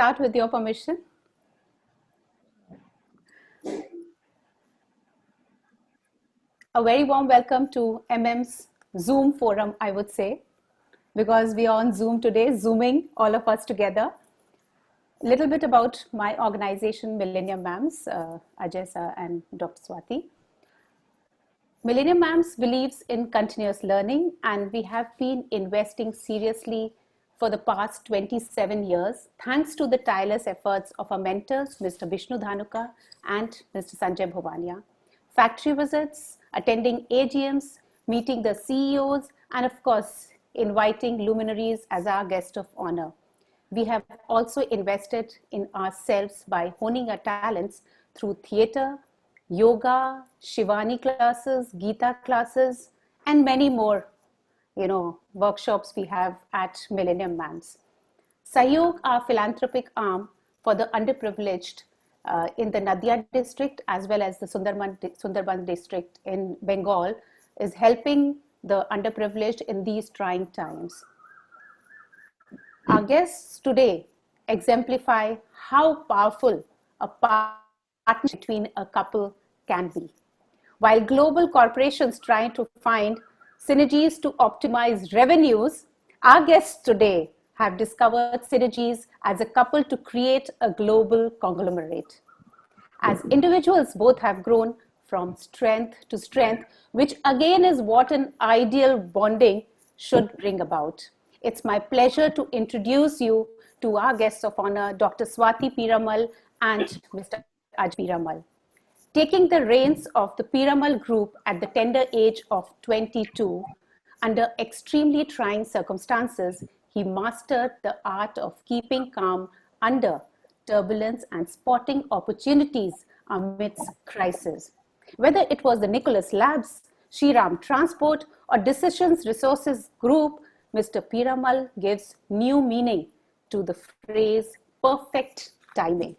start with your permission? A very warm welcome to MM's Zoom forum, I would say, because we are on Zoom today, Zooming all of us together. A little bit about my organization, Millennium Mams, Ajay sir and Dr. Swati. Millennium Mams believes in continuous learning, and we have been investing seriously for the past 27 years, thanks to the tireless efforts of our mentors, Mr. Vishnu Dhanuka and Mr. Sanjay Bhovania. Factory visits, attending AGMs, meeting the CEOs, and of course, inviting luminaries as our guest of honor. We have also invested in ourselves by honing our talents through theater, yoga, Shivani classes, Gita classes, and many more, workshops we have at Millennium Mams. Sahyog, our philanthropic arm for the underprivileged in the Nadia district as well as the Sundarban district in Bengal, is helping the underprivileged in these trying times. Our guests today exemplify how powerful a partnership between a couple can be. While global corporations try to find synergies to optimize revenues, our guests today have discovered synergies as a couple to create a global conglomerate. As individuals, both have grown from strength to strength, which again is what an ideal bonding should bring about. It's my pleasure to introduce you to our guests of honor, Dr. Swati Piramal and Mr. Ajay Piramal. Taking the reins of the Piramal Group at the tender age of 22, under extremely trying circumstances, he mastered the art of keeping calm under turbulence and spotting opportunities amidst crisis. Whether it was the Nicholas Labs, Shriram Transport, or Decisions Resources Group, Mr. Piramal gives new meaning to the phrase perfect timing.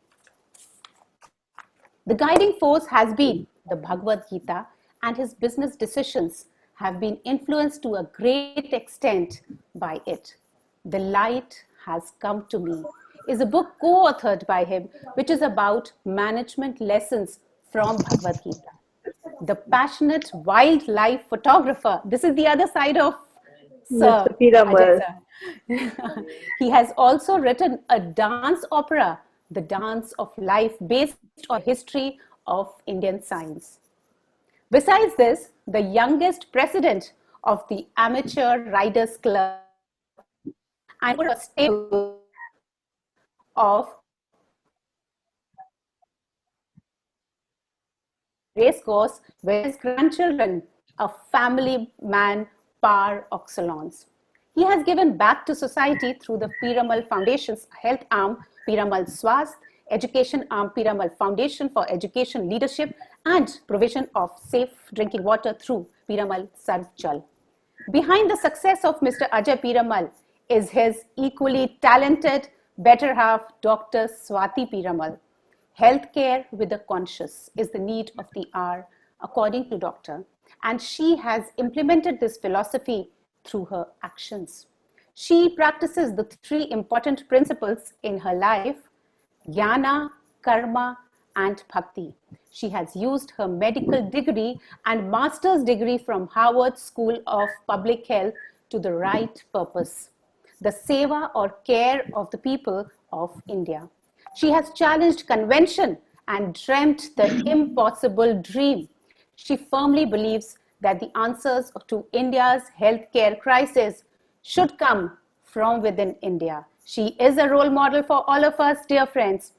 The guiding force has been the Bhagavad Gita, and his business decisions have been influenced to a great extent by it. The Light Has Come to Me is a book co-authored by him, which is about management lessons from Bhagavad Gita. The passionate wildlife photographer, this is the other side of Sir Ajay sir. He has also written a dance opera, The Dance of Life, based on history of Indian science. Besides this, the youngest president of the Amateur Riders Club and a stable of racecourse with his grandchildren, a family man par excellence. He has given back to society through the Piramal Foundation's health arm, Piramal Swasth, education arm, Piramal Foundation for Education Leadership, and provision of safe drinking water through Piramal Sarv Jal. Behind the success of Mr. Ajay Piramal is his equally talented better half, Dr. Swati Piramal. Healthcare with the conscious is the need of the hour, according to Doctor, and she has implemented this philosophy through her actions. She practices the three important principles in her life: jnana, karma, and bhakti. She has used her medical degree and master's degree from Harvard School of Public Health to the right purpose: the seva or care of the people of India. She has challenged convention and dreamt the impossible dream. She firmly believes that the answers to India's healthcare crisis should come from within India. She is a role model for all of us, dear friends.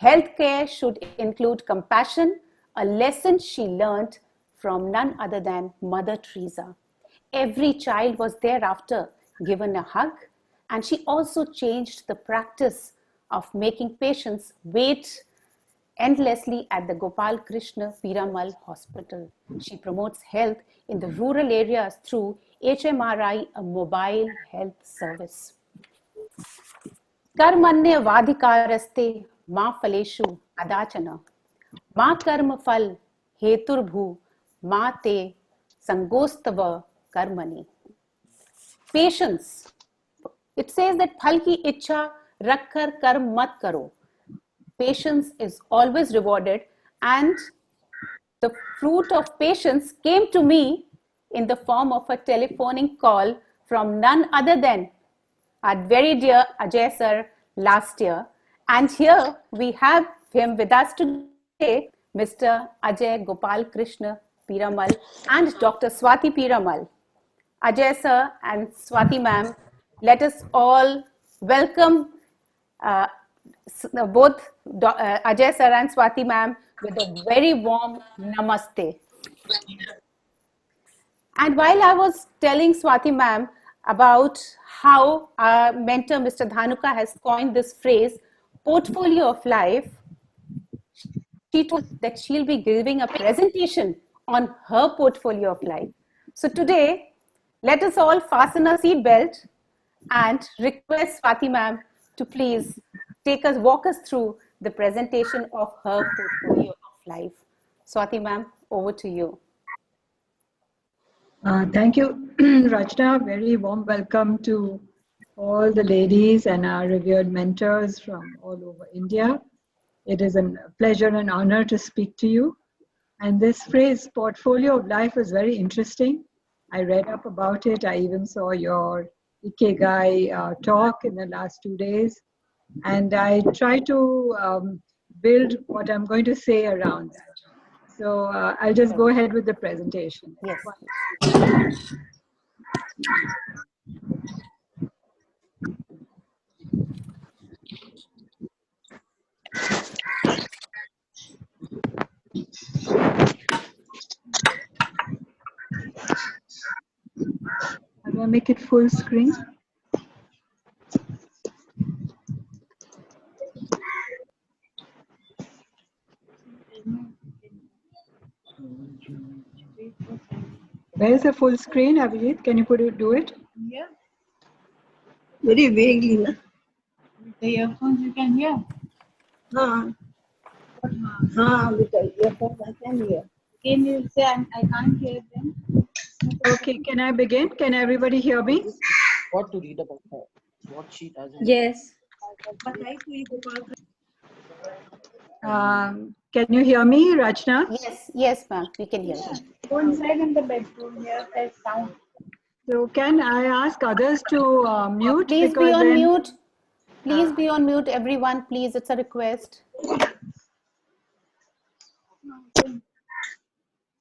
Healthcare should include compassion, a lesson she learned from none other than Mother Teresa. Every child was thereafter given a hug, and she also changed the practice of making patients wait endlessly at the Gopal Krishna Piramal Hospital. She promotes health in the rural areas through HMRI, a mobile health service. Karmanya vadhikaraste ma faleshu adachana ma karma fal heturbhu ma te sangostava karmani. Patience. It says that phal ki ichha रख कर कर्म मत करो. Patience is always rewarded, and the fruit of patience came to me in the form of a telephonic call from none other than our very dear Ajay sir last year. And here we have him with us today, Mr. Ajay Gopal Krishna Piramal and Dr. Swati Piramal. Ajay sir and Swati ma'am, let us all welcome uh, both Ajay sir and Swati ma'am with a very warm namaste. And while I was telling Swati ma'am about how our mentor Mr. Dhanuka has coined this phrase, portfolio of life, she told that she'll be giving a presentation on her portfolio of life. So today, let us all fasten our seat belt and request Swati ma'am to please walk us through the presentation of her portfolio of life. Swati ma'am, over to you. Thank you, Rachna. Very warm welcome to all the ladies and our revered mentors from all over India. It is a pleasure and honor to speak to you. And this phrase, portfolio of life, is very interesting. I read up about it. I even saw your Ikigai talk in the last 2 days. And I try to build what I'm going to say around that. So I'll just go ahead with the presentation. Yes. I'm going to make it full screen. Where is the full screen, Abhijit? Can you do it? Yeah. Very vaguely, na? With the earphones you can hear. With the earphones I can hear. Can you say I can't hear them? Okay, can I begin? Can everybody hear me? What to read about her? What she does. Yes. Can you hear me, Rachna? Yes, ma'am, we can hear you. Go inside in the bedroom, here there's sound. So can I ask others to mute? Please be on mute. Please be on mute, everyone. Please, it's a request.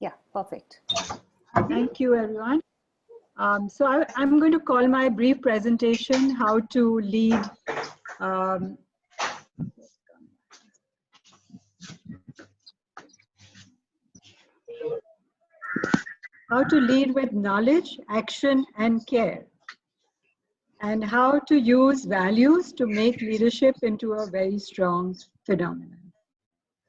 Yeah, perfect. Thank you, everyone. So I'm going to call my brief presentation how to lead with knowledge, action, and care, and how to use values to make leadership into a very strong phenomenon.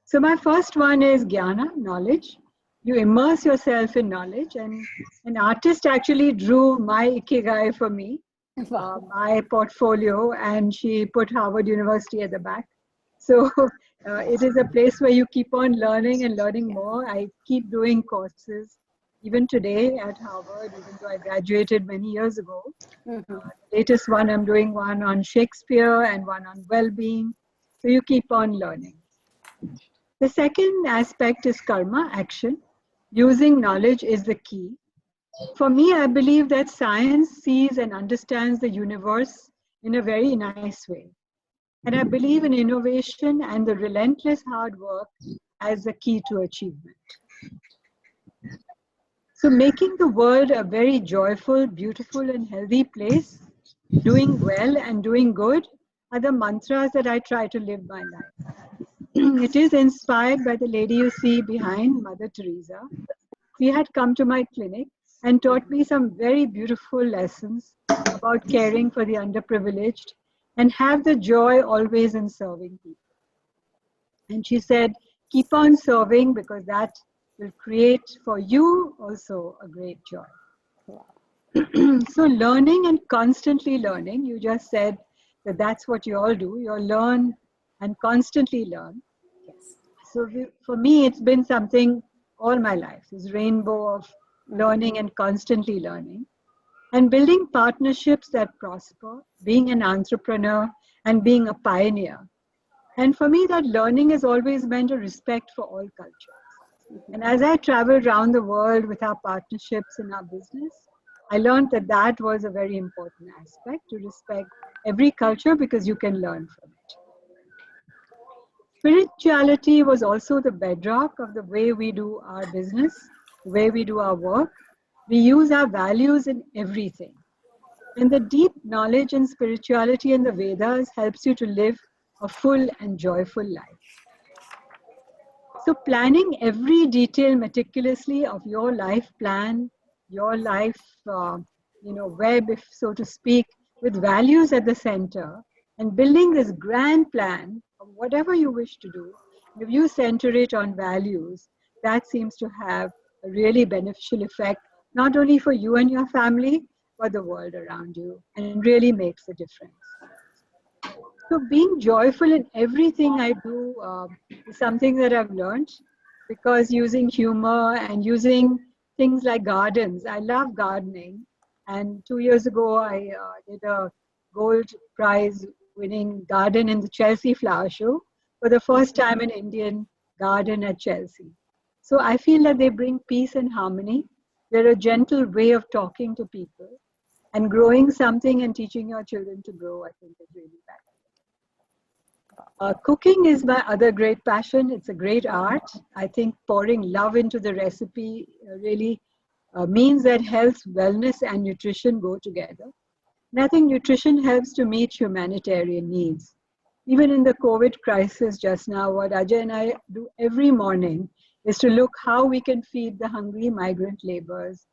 So my first one is jnana, knowledge. You immerse yourself in knowledge, and an artist actually drew my ikigai for me, my portfolio, and she put Harvard University at the back. So it is a place where you keep on learning and learning more. I keep doing courses, even today at Harvard, even though I graduated many years ago. The latest one, I'm doing one on Shakespeare and one on well-being. So you keep on learning. The second aspect is karma, action. Using knowledge is the key. For me, I believe that science sees and understands the universe in a very nice way. And I believe in innovation and the relentless hard work as the key to achievement. So making the world a very joyful, beautiful, and healthy place, doing well and doing good are the mantras that I try to live my life. It is inspired by the lady you see behind, Mother Teresa. She had come to my clinic and taught me some very beautiful lessons about caring for the underprivileged and have the joy always in serving people. And she said, keep on serving because that will create for you also a great joy. So learning and constantly learning, you just said that that's what you all do. You all learn and constantly learn. Yes. So for me, it's been something all my life, this rainbow of learning and constantly learning. And building partnerships that prosper, being an entrepreneur, and being a pioneer. And for me, that learning has always meant a respect for all cultures. And as I traveled around the world with our partnerships in our business, I learned that that was a very important aspect, to respect every culture because you can learn from it. Spirituality was also the bedrock of the way we do our business, the way we do our work. We use our values in everything. And the deep knowledge in spirituality and the Vedas helps you to live a full and joyful life. So planning every detail meticulously of your life plan, your life, web, if so to speak, with values at the center, and building this grand plan of whatever you wish to do, if you center it on values, that seems to have a really beneficial effect, not only for you and your family, but the world around you, and really makes a difference. So being joyful in everything I do is something that I've learned, because using humor and using things like gardens. I love gardening. And 2 years ago, I did a gold prize winning garden in the Chelsea Flower Show for the first time in Indian garden at Chelsea. So I feel that they bring peace and harmony. They're a gentle way of talking to people, and growing something and teaching your children to grow, I think, is really valuable. Cooking is my other great passion. It's a great art. I think pouring love into the recipe really means that health, wellness, and nutrition go together. And I think nutrition helps to meet humanitarian needs. Even in the COVID crisis just now, what Ajay and I do every morning is to look how we can feed the hungry migrant laborers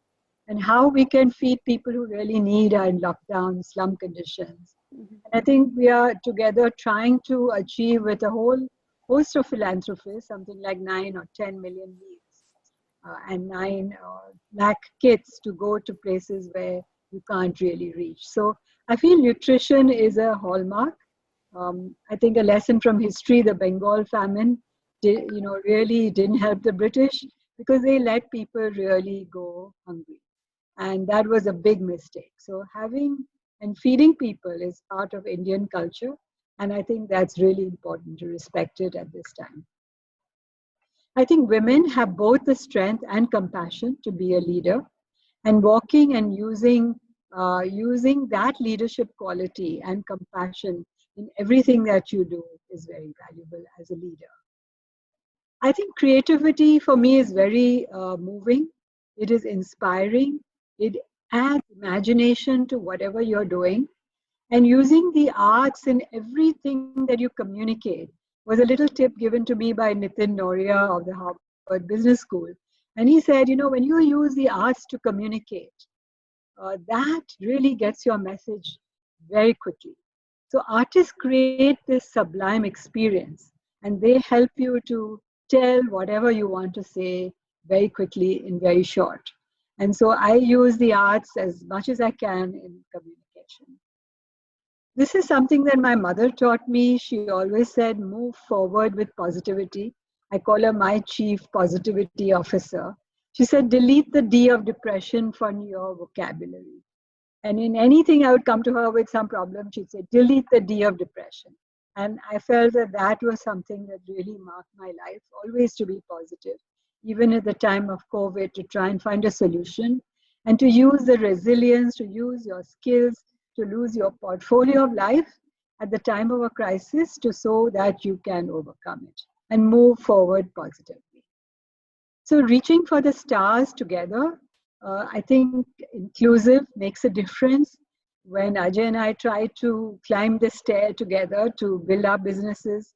and how we can feed people who really need are in lockdown, slum conditions. And I think we are together trying to achieve with a whole host of philanthropists, something like 9 or 10 million meals and 9 lakh kits to go to places where you can't really reach. So I feel nutrition is a hallmark. I think a lesson from history, the Bengal famine, really didn't help the British because they let people really go hungry. And that was a big mistake. So having and feeding people is part of Indian culture. And I think that's really important to respect it at this time. I think women have both the strength and compassion to be a leader, and walking and using that leadership quality and compassion in everything that you do is very valuable as a leader. I think creativity for me is very moving. It is inspiring. It adds imagination to whatever you're doing. And using the arts in everything that you communicate was a little tip given to me by Nitin Noria of the Harvard Business School. And he said, when you use the arts to communicate, that really gets your message very quickly. So artists create this sublime experience, and they help you to tell whatever you want to say very quickly in very short. And so I use the arts as much as I can in communication. This is something that my mother taught me. She always said, move forward with positivity. I call her my chief positivity officer. She said, delete the D of depression from your vocabulary. And in anything I would come to her with some problem, she'd say, delete the D of depression. And I felt that that was something that really marked my life, always to be positive, even at the time of COVID, to try and find a solution and to use the resilience, to use your skills, to lose your portfolio of life at the time of a crisis so that you can overcome it and move forward positively. So reaching for the stars together, I think inclusive makes a difference. When Ajay and I try to climb the stair together to build our businesses,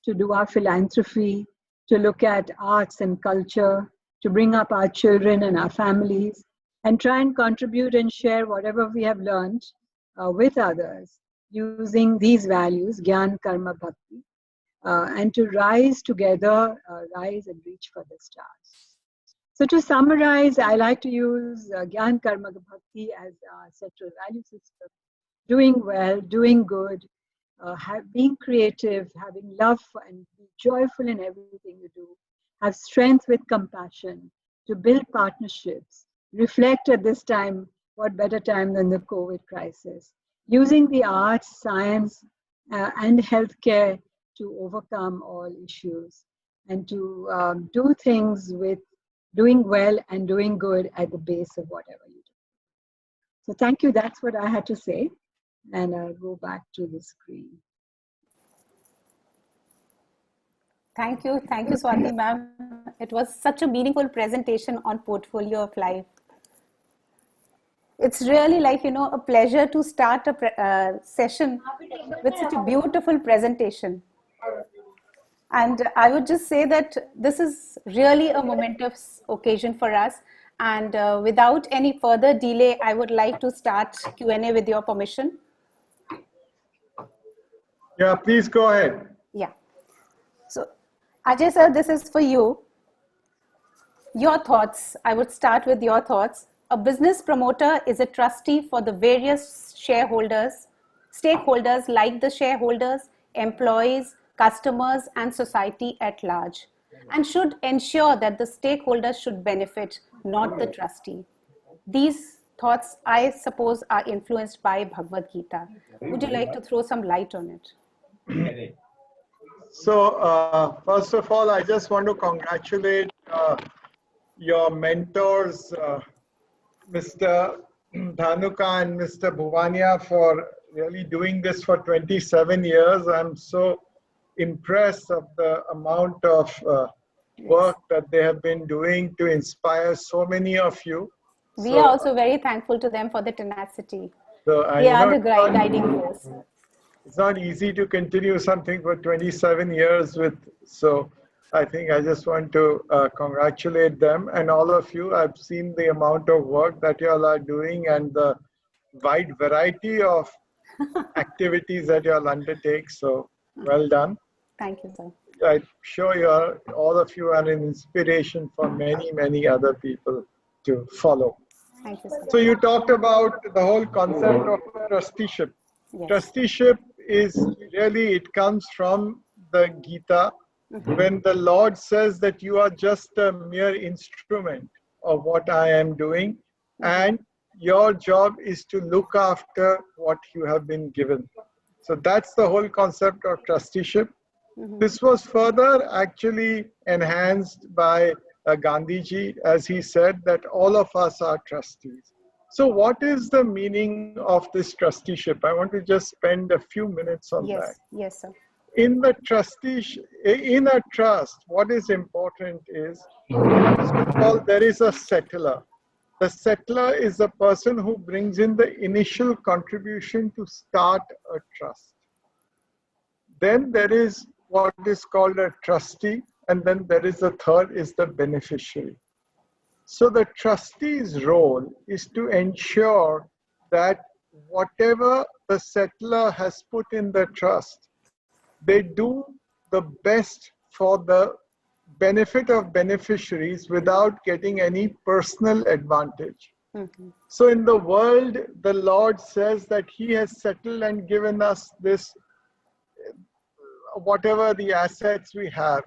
to do our philanthropy, to look at arts and culture, to bring up our children and our families, and try and contribute and share whatever we have learned with others using these values, Gyan, Karma, Bhakti, and to rise together, rise and reach for the stars. So to summarize, I like to use Gyan, Karma, Bhakti as our central value system. Doing well, doing good, being creative, having love and be joyful in everything you do, have strength with compassion, to build partnerships, reflect at this time, what better time than the COVID crisis, using the arts, science, and healthcare to overcome all issues and to do things with doing well and doing good at the base of whatever you do. So thank you. That's what I had to say. And I'll go back to the screen. Thank you, Swati ma'am. It was such a meaningful presentation on Portfolio of Life. It's really like, a pleasure to start a session with such a beautiful presentation. And I would just say that this is really a momentous occasion for us. And without any further delay, I would like to start Q&A with your permission. Yeah, please go ahead. Yeah. So, Ajay sir, this is for you. Your thoughts. I would start with your thoughts. A business promoter is a trustee for the various stakeholders like the shareholders, employees, customers, and society at large, and should ensure that the stakeholders should benefit, not the trustee. These thoughts, I suppose, are influenced by Bhagavad Gita. Would you like to throw some light on it? So, first of all, I just want to congratulate your mentors, Mr. Dhanuka and Mr. Bhuvania, for really doing this for 27 years. I'm so impressed of the amount of work that they have been doing to inspire so many of you. We are also very thankful to them for the tenacity. So, they are the guiding force. It's not easy to continue something for 27 years so I think I just want to congratulate them and all of you. I've seen the amount of work that you all are doing and the wide variety of activities that you all undertake. So well done. Thank you, sir. I'm sure all of you are an inspiration for many, many other people to follow. Thank you, sir. So you talked about the whole concept of trusteeship. Yes. Trusteeship it comes from the Gita, when the Lord says that you are just a mere instrument of what I am doing, and your job is to look after what you have been given. So that's the whole concept of trusteeship. This was further actually enhanced by Gandhiji, as he said that all of us are trustees. So what is the meaning of this trusteeship? I want to just spend a few minutes on that. Yes, sir. In a trust, what is important is, first of all, there is a settler. The settler is the person who brings in the initial contribution to start a trust. Then there is what is called a trustee, and then there is the third is the beneficiary. So the trustee's role is to ensure that whatever the settler has put in the trust, they do the best for the benefit of beneficiaries without getting any personal advantage. So in the world, the Lord says that He has settled and given us this, whatever the assets we have.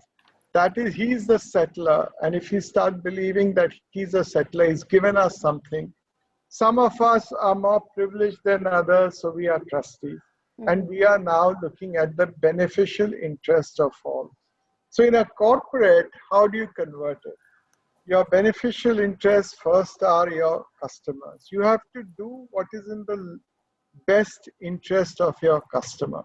That is, He's the settler. And if you start believing that He's a settler, He's given us something. Some of us are more privileged than others, so we are trustees. And we are now looking at the beneficial interest of all. So in a corporate, how do you convert it? Your beneficial interests first are your customers. You have to do what is in the best interest of your customer.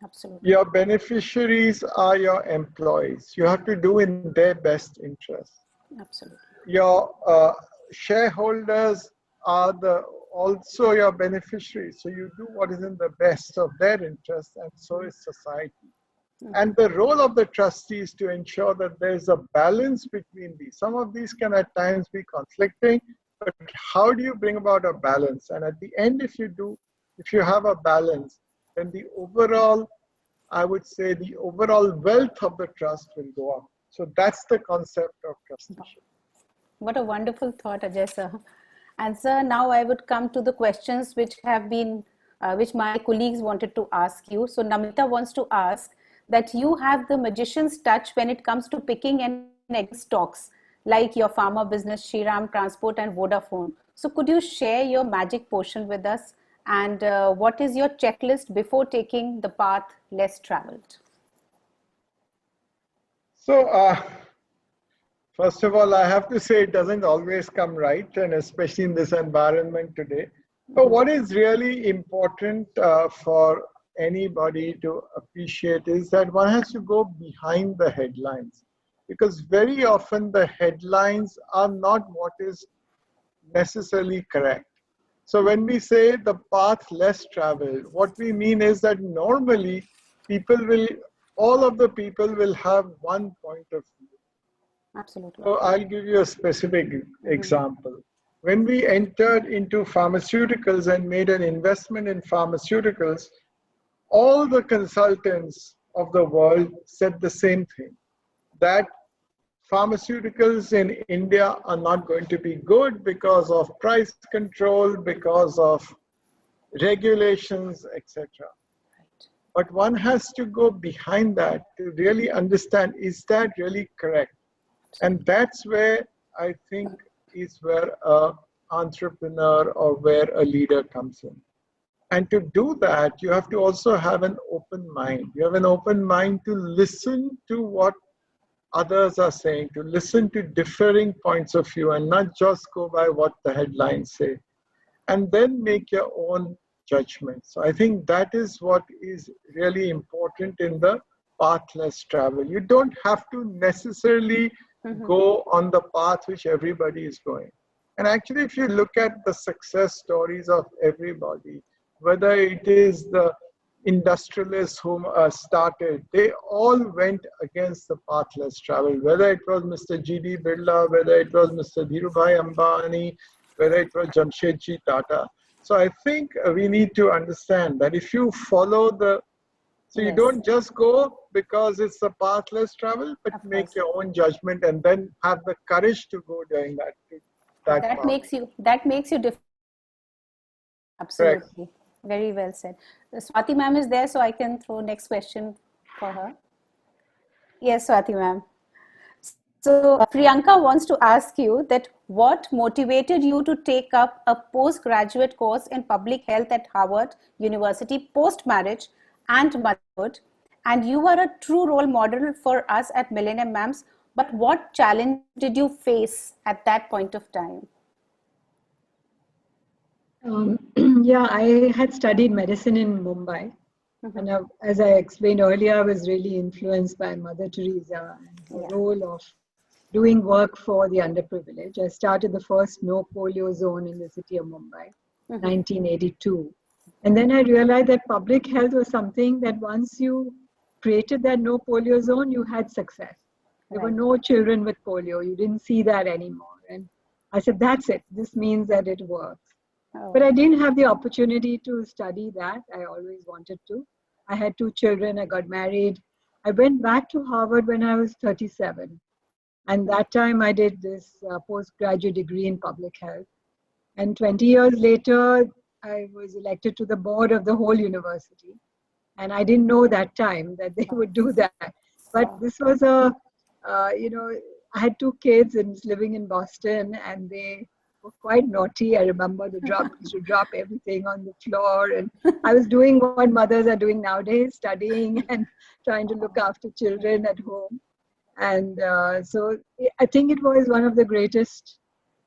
Absolutely. Your beneficiaries are your employees. You have to do in their best interest. Absolutely. Your shareholders are also your beneficiaries. So you do what is in the best of their interest, and so is society. And the role of the trustee is to ensure that there is a balance between these. Some of these can at times be conflicting, but how do you bring about a balance? And at the end, if you have a balance, then the overall, I would say, the overall wealth of the trust will go up. So that's the concept of trusteeship. What a wonderful thought, Ajay sir. And sir, now I would come to the questions which have been, which my colleagues wanted to ask you. So Namita wants to ask that you have the magician's touch when it comes to picking and exiting stocks, like your pharma business, Shriram Transport and Vodafone. So could you share your magic potion with us And what is your checklist before taking the path less traveled? So, first of all, I have to say it doesn't always come right, and especially in this environment today. But what is really important for anybody to appreciate is that one has to go behind the headlines, because very often the headlines are not what is necessarily correct. So when we say the path less traveled, what we mean is that normally all of the people will have one point of view. Absolutely. So I'll give you a specific example. When we entered into pharmaceuticals and made an investment in pharmaceuticals, all the consultants of the world said the same thing, that pharmaceuticals in India are not going to be good because of price control, because of regulations, etc. But one has to go behind that to really understand, is that really correct? And that's where I think is where an entrepreneur or where a leader comes in. And to do that, you have to also have an open mind. You have an open mind to listen to what others are saying, to listen to differing points of view and not just go by what the headlines say, and then make your own judgment. So I think that is what is really important in the path less travel. You don't have to necessarily go on the path which everybody is going. And actually, if you look at the success stories of everybody, whether it is the industrialists whom started, they all went against the path less travel, whether it was Mr. G.D. Birla, whether it was Mr. Dhirubhai Ambani, whether it was Jamshedji Tata. So I think we need to understand that if you follow so you don't just go because it's a path less travel, but make your own judgment and then have the courage to go during that path. Makes you different. Absolutely. Correct. Very well said. Swati ma'am is there, so I can throw next question for her. Yes, Swati ma'am. So Priyanka wants to ask you that what motivated you to take up a postgraduate course in public health at Harvard University post-marriage and motherhood, and you are a true role model for us at Millennium Mams, but what challenge did you face at that point of time? Yeah, I had studied medicine in Mumbai. And as I explained earlier, I was really influenced by Mother Teresa and the role of doing work for the underprivileged. I started the first no polio zone in the city of Mumbai, 1982. And then I realized that public health was something that once you created that no polio zone, you had success. There were no children with polio. You didn't see that anymore. And I said, that's it. This means that it works. But I didn't have the opportunity to study that. I always wanted to. I had 2 children. I got married. I went back to Harvard when I was 37. And that time I did this postgraduate degree in public health. And 20 years later, I was elected to the board of the whole university. And I didn't know that time that they would do that. But this was I had 2 kids and was living in Boston, and they were quite naughty. I remember to drop everything on the floor. And I was doing what mothers are doing nowadays, studying and trying to look after children at home. And so I think it was one of the greatest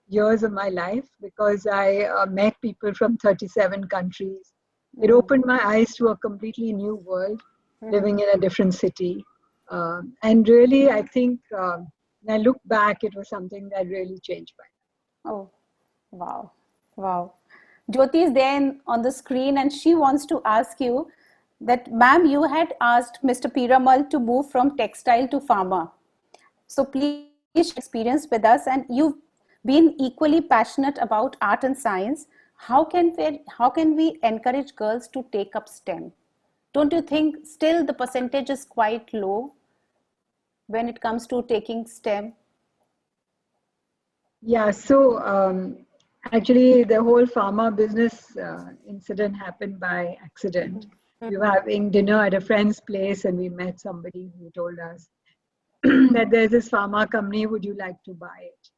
years of my life because I met people from 37 countries. It opened my eyes to a completely new world, living in a different city. And really, I think when I look back, it was something that really changed my life. Oh, wow. Wow. Jyoti is there on the screen and she wants to ask you that, ma'am, you had asked Mr. Piramal to move from textile to pharma. So please share experience with us, and you've been equally passionate about art and science. How can we encourage girls to take up STEM? Don't you think still the percentage is quite low when it comes to taking STEM? Yeah, so actually the whole pharma business incident happened by accident. We were having dinner at a friend's place and we met somebody who told us that there's this pharma company, would you like to buy it?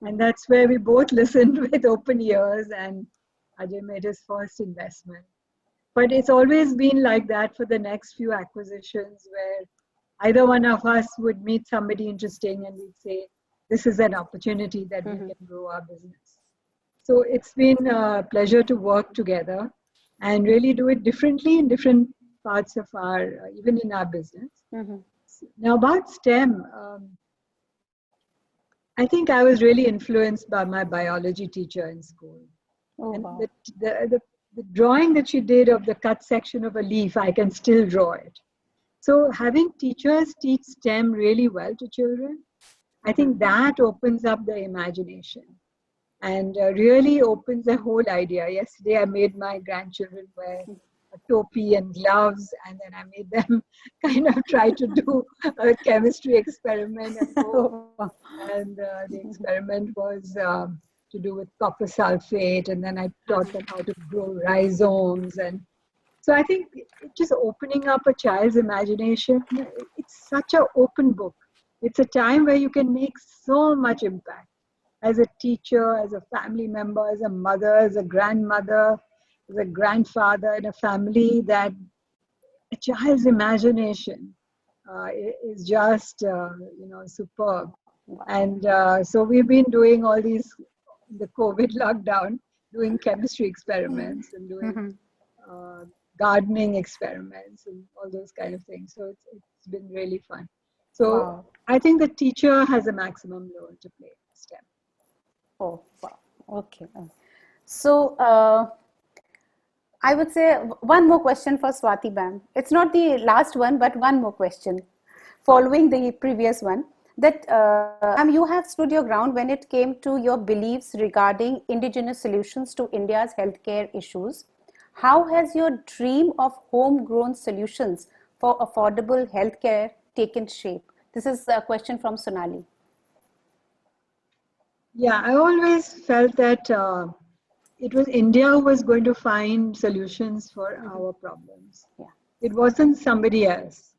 And that's where we both listened with open ears. And Ajay made his first investment. But it's always been like that for the next few acquisitions, where either one of us would meet somebody interesting and we'd say, this is an opportunity that we can grow our business. So it's been a pleasure to work together and really do it differently in different parts of our, even in our business. Now about STEM, I think I was really influenced by my biology teacher in school. Oh, And wow. the drawing that she did of the cut section of a leaf, I can still draw it. So having teachers teach STEM really well to children, I think that opens up the imagination and really opens the whole idea. Yesterday, I made my grandchildren wear a topi and gloves, and then I made them kind of try to do a chemistry experiment and go. Oh, wow. And the experiment was to do with copper sulfate, and then I taught them how to grow rhizomes. And so I think just opening up a child's imagination, it's such an open book. It's a time where you can make so much impact as a teacher, as a family member, as a mother, as a grandmother, as a grandfather in a family, that a child's imagination is just, superb. And so we've been doing all these, the COVID lockdown, doing chemistry experiments and doing gardening experiments and all those kind of things. So it's been really fun. So Wow. I think the teacher has a maximum role to play in STEM. Oh, wow. Okay. So I would say one more question for Swati Bam. It's not the last one, but one more question following the previous one. That you have stood your ground when it came to your beliefs regarding indigenous solutions to India's healthcare issues. How has your dream of homegrown solutions for affordable healthcare taken shape? This is a question from Sonali. Yeah, I always felt that it was India who was going to find solutions for our problems. Yeah. It wasn't somebody else.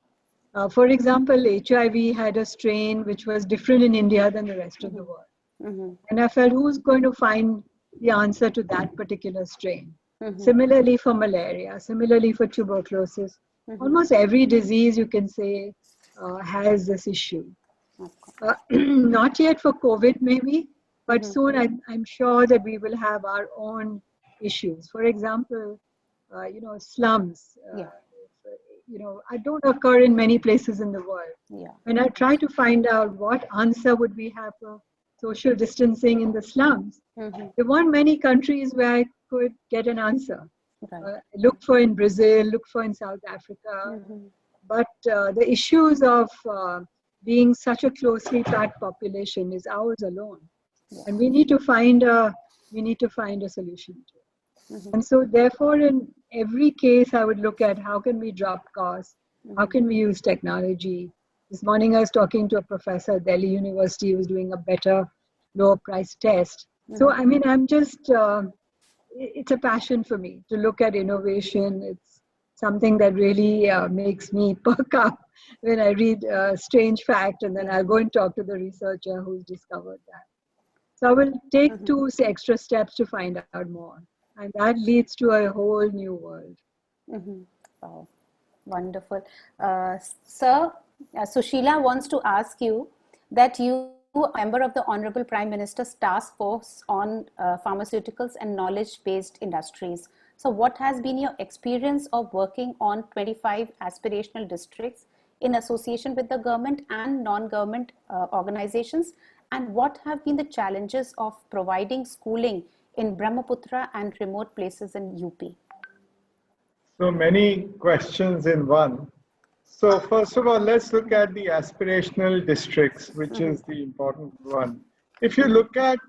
For example, HIV had a strain which was different in India than the rest of the world. And I felt, who's going to find the answer to that particular strain? Similarly for malaria, similarly for tuberculosis. Almost every disease, you can say, has this issue. Not yet for COVID, maybe, but soon I'm sure that we will have our own issues. For example, slums. I don't occur in many places in the world. Yeah. When I try to find out what answer would we have for social distancing in the slums, there weren't many countries where I could get an answer. Right. Look for in Brazil, look for in South Africa. But the issues of being such a closely packed population is ours alone. Yeah. And we need to find a solution to it. And so therefore, in every case, I would look at how can we drop costs? How can we use technology? This morning, I was talking to a professor at Delhi University who was doing a better, lower price test. So, I mean, I'm just, it's a passion for me to look at innovation. It's something that really makes me perk up when I read a strange fact, and then I'll go and talk to the researcher who's discovered that. So I will take 2 extra steps to find out more. And that leads to a whole new world. Wow. Wonderful. Sir, Sushila wants to ask you that you are a member of the Honorable Prime Minister's Task Force on Pharmaceuticals and Knowledge-Based Industries. So what has been your experience of working on 25 aspirational districts in association with the government and non-government organizations? And what have been the challenges of providing schooling in Brahmaputra and remote places in UP? So many questions in one. So first of all, let's look at the aspirational districts, which is the important one. If you look at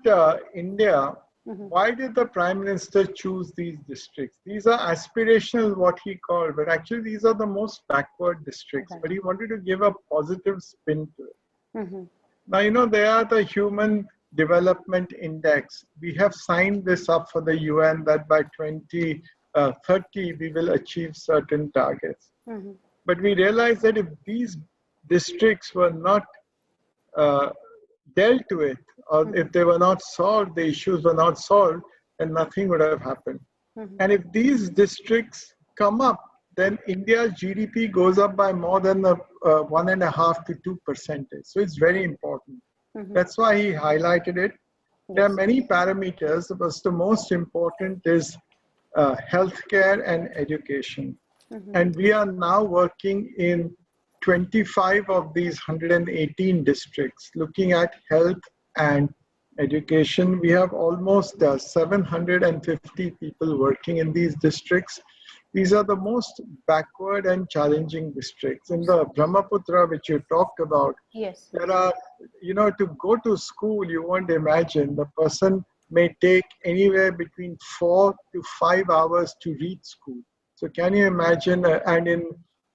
India, why did the Prime Minister choose these districts? These are aspirational, what he called, but actually these are the most backward districts. Okay. But he wanted to give a positive spin to it. Now, they are the Human Development Index. We have signed this up for the UN that by 2030 we will achieve certain targets. But we realized that if these districts were not dealt with, or if they were not solved, the issues were not solved, and nothing would have happened. Mhm. And if these districts come up, then India's GDP goes up by more than the 1.5 to 2%. So it's very important. Mhm. That's why he highlighted it. There are Yes. many parameters, but the most important is healthcare and education. Mhm. And we are now working in 25 of these 118 districts, looking at health and education. We have almost 750 people working in these districts. These are the most backward and challenging districts. In the Brahmaputra, which you talked about, Yes. there are, to go to school, you won't imagine. The person may take anywhere between 4 to 5 hours to reach school. So can you imagine? And in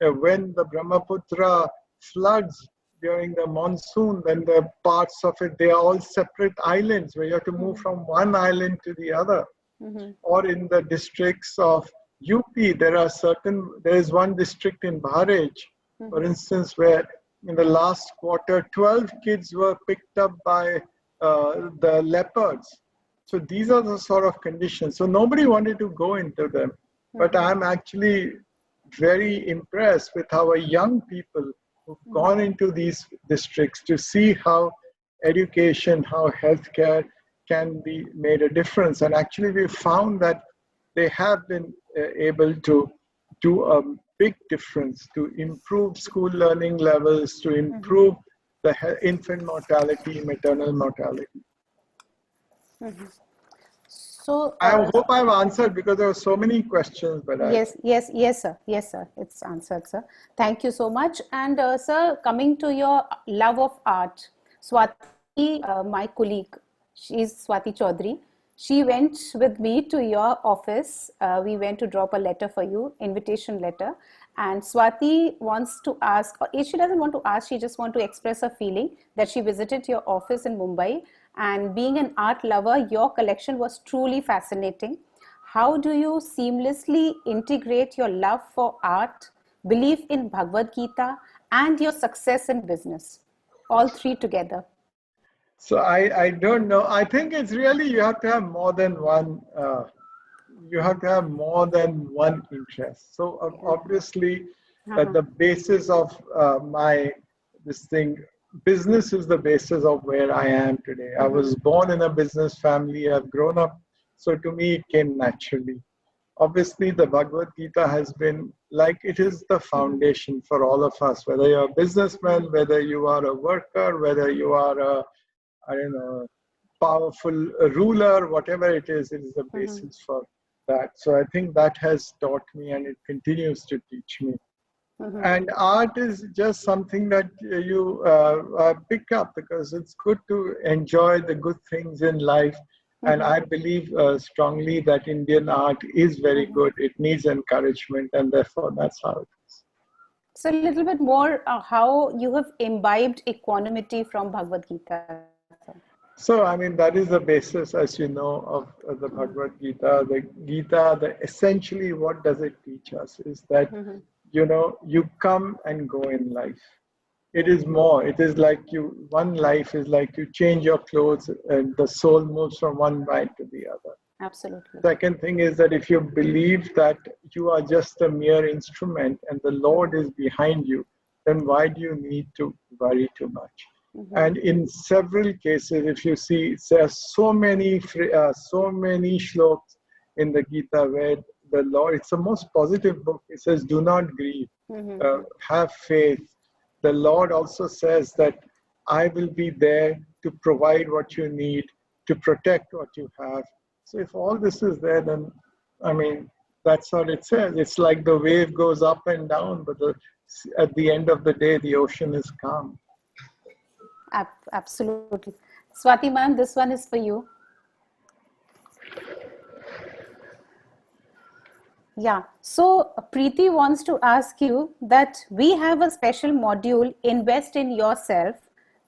when the Brahmaputra floods during the monsoon, then the parts of it, they are all separate islands where you have to move from one island to the other. Mhm. Or in the districts of UP, there is one district in Bharej, for instance, where in the last quarter, 12 kids were picked up by the leopards. So these are the sort of conditions. So nobody wanted to go into them. But I'm actually very impressed with our young people who've gone into these districts to see how education, how healthcare can be made a difference. And actually we found that they have been able to do a big difference to improve school learning levels, to improve the infant mortality, maternal mortality. So, I hope I've answered because there were so many questions, but yes, sir. Yes, sir. It's answered, sir. Thank you so much. And, sir, coming to your love of art, Swati, my colleague, she's Swati Chaudhary. She went with me to your office. We went to drop a letter for you, invitation letter. And Swati wants to ask, or she doesn't want to ask, she just wants to express her feeling that she visited your office in Mumbai. And being an art lover, your collection was truly fascinating. How do you seamlessly integrate your love for art, belief in Bhagavad Gita, and your success in business? All three together. so I don't know. I think it's really you have to have more than one. You have to have more than one interest. So obviously, the basis of this thing, business is the basis of where I am today. I was born in a business family. I've grown up, so to me it came naturally. Obviously, the Bhagavad Gita has been like it is the foundation for all of us. Whether you're a businessman, whether you are a worker, whether you are a I don't know powerful ruler, whatever it is the basis for that. So I think that has taught me and it continues to teach me. And art is just something that you pick up because it's good to enjoy the good things in life. And I believe strongly that Indian art is very good. It needs encouragement, and therefore that's how it is. So a little bit more how you have imbibed equanimity from Bhagavad Gita. So, I mean, that is the basis, as you know, of the Bhagavad Gita. The Gita, essentially what does it teach us is that, you come and go in life. It is more. It is like one life is like you change your clothes and the soul moves from one mind to the other. Absolutely. Second thing is that if you believe that you are just a mere instrument and the Lord is behind you, then why do you need to worry too much? And in several cases, if you see, there are so many shlokas in the Gita where the Lord, it's the most positive book. It says, do not grieve, have faith. The Lord also says that I will be there to provide what you need, to protect what you have. So if all this is there, then, I mean, that's what it says. It's like the wave goes up and down, but at the end of the day, the ocean is calm. Absolutely. Swati ma'am, this one is for you. Yeah. So Preeti wants to ask you that we have a special module, Invest in Yourself,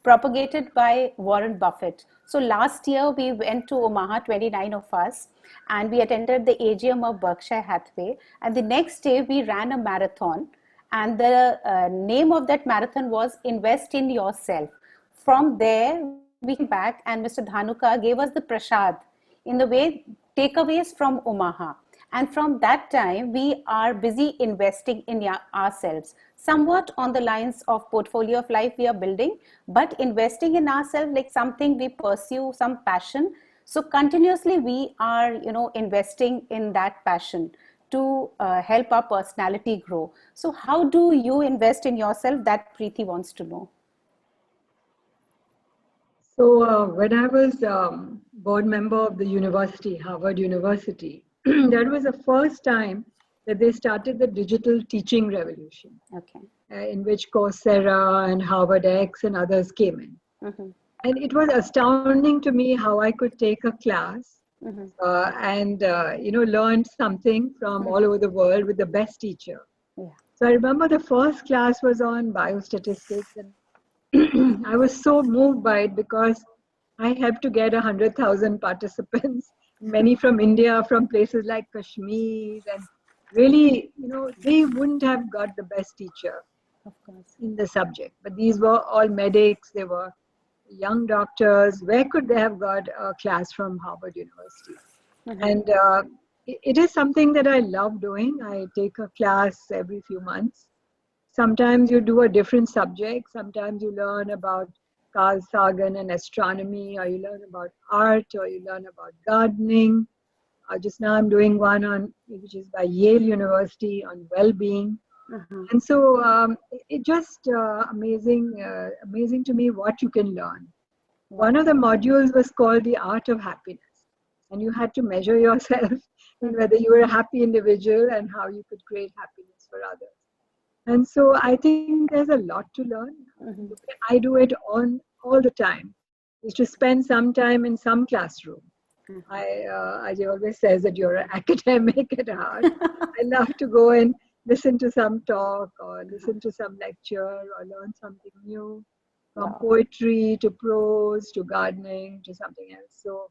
propagated by Warren Buffett. So last year we went to Omaha, 29 of us, and we attended the AGM of Berkshire Hathaway. And the next day we ran a marathon. And the name of that marathon was Invest in Yourself. From there, we came back and Mr. Dhanuka gave us the prasad in the way takeaways from Omaha. And from that time, we are busy investing in ourselves, somewhat on the lines of portfolio of life we are building, but investing in ourselves like something we pursue, some passion. So continuously we are, investing in that passion to help our personality grow. So how do you invest in yourself? That Preeti wants to know. So when I was board member of the university, Harvard University, that was the first time that they started the digital teaching revolution, Okay. in which Coursera and Harvard X and others came in. Mm-hmm. And it was astounding to me how I could take a class Mm-hmm. and learn something from all over the world with the best teacher. Yeah. So I remember the first class was on biostatistics, and I was so moved by it because I helped to get 100,000 participants, many from India, from places like Kashmir, and really, they wouldn't have got the best teacher Of course. in the subject. But these were all medics, they were young doctors. Where could they have got a class from Harvard University? Mm-hmm. And it is something that I love doing. I take a class every few months. Sometimes you do a different subject. Sometimes you learn about Carl Sagan and astronomy, or you learn about art, or you learn about gardening. Just now I'm doing one which is by Yale University on well-being. Uh-huh. And so it just amazing to me what you can learn. One of the modules was called the art of happiness, and you had to measure yourself in whether you were a happy individual and how you could create happiness for others. And so I think there's a lot to learn. Mm-hmm. The way I do it all the time is to spend some time in some classroom. Mm-hmm. Ajay always says that you're an academic at heart. I love to go and listen to some talk or listen to some lecture or learn something new, from Wow. poetry to prose to gardening to something else. So,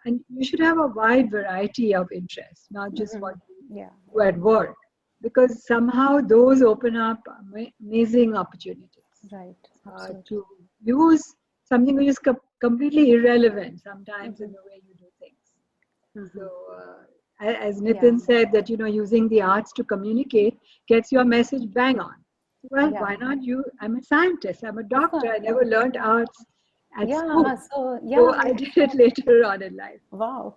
and you should have a wide variety of interests, not just Mhm. what you Yeah. do at work, because somehow those open up amazing opportunities Right. Absolutely. to use something which is completely irrelevant sometimes in the way you do things. Mhm. So, as Nitin said, that using the arts to communicate gets your message bang on. Well, Yeah. why not you? I'm a scientist. I'm a doctor. I course. never learned arts at school. Yeah. So So I did it later on in life. Wow.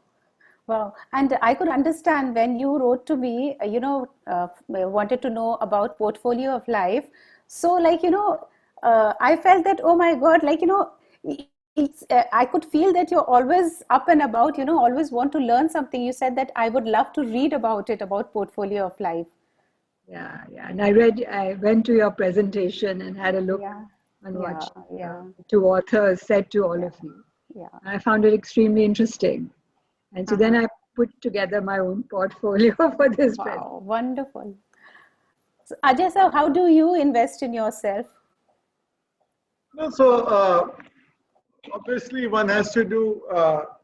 Wow. And I could understand when you wrote to me, wanted to know about portfolio of life. So I felt that, oh my God, I could feel that you're always up and about, always want to learn something. You said that I would love to read about it, about portfolio of life. Yeah. And I went to your presentation and had a look Yeah. on Yeah. what Yeah. two authors said to all of you. Yeah. I found it extremely interesting. And so then I put together my own portfolio for this presentation. Wow. Wonderful. So, Ajay sir, how do you invest in yourself? No, so obviously one has to do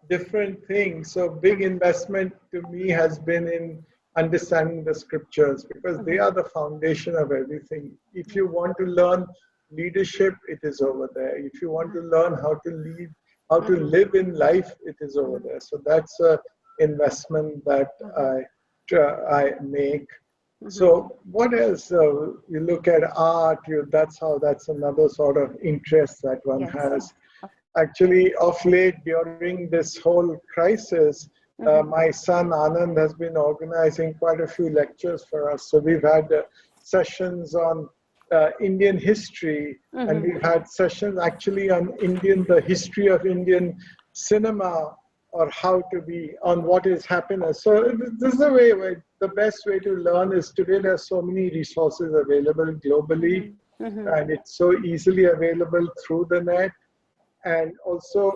different things. So big investment to me has been in understanding the scriptures, because they are the foundation of everything. If you want to learn leadership, it is over there. If you want to learn how to lead, how to live in life, it is over there. So that's a investment that I make. So what else? You look at art. That's another sort of interest that one Yes. has. Actually, of late, during this whole crisis, my son Anand has been organizing quite a few lectures for us. So we've had sessions on Indian history, and we've had sessions actually on the history of Indian cinema, or how to be on what is happiness. So this is the way, the best way to learn is today. There's so many resources available globally, and it's so easily available through the net. And also,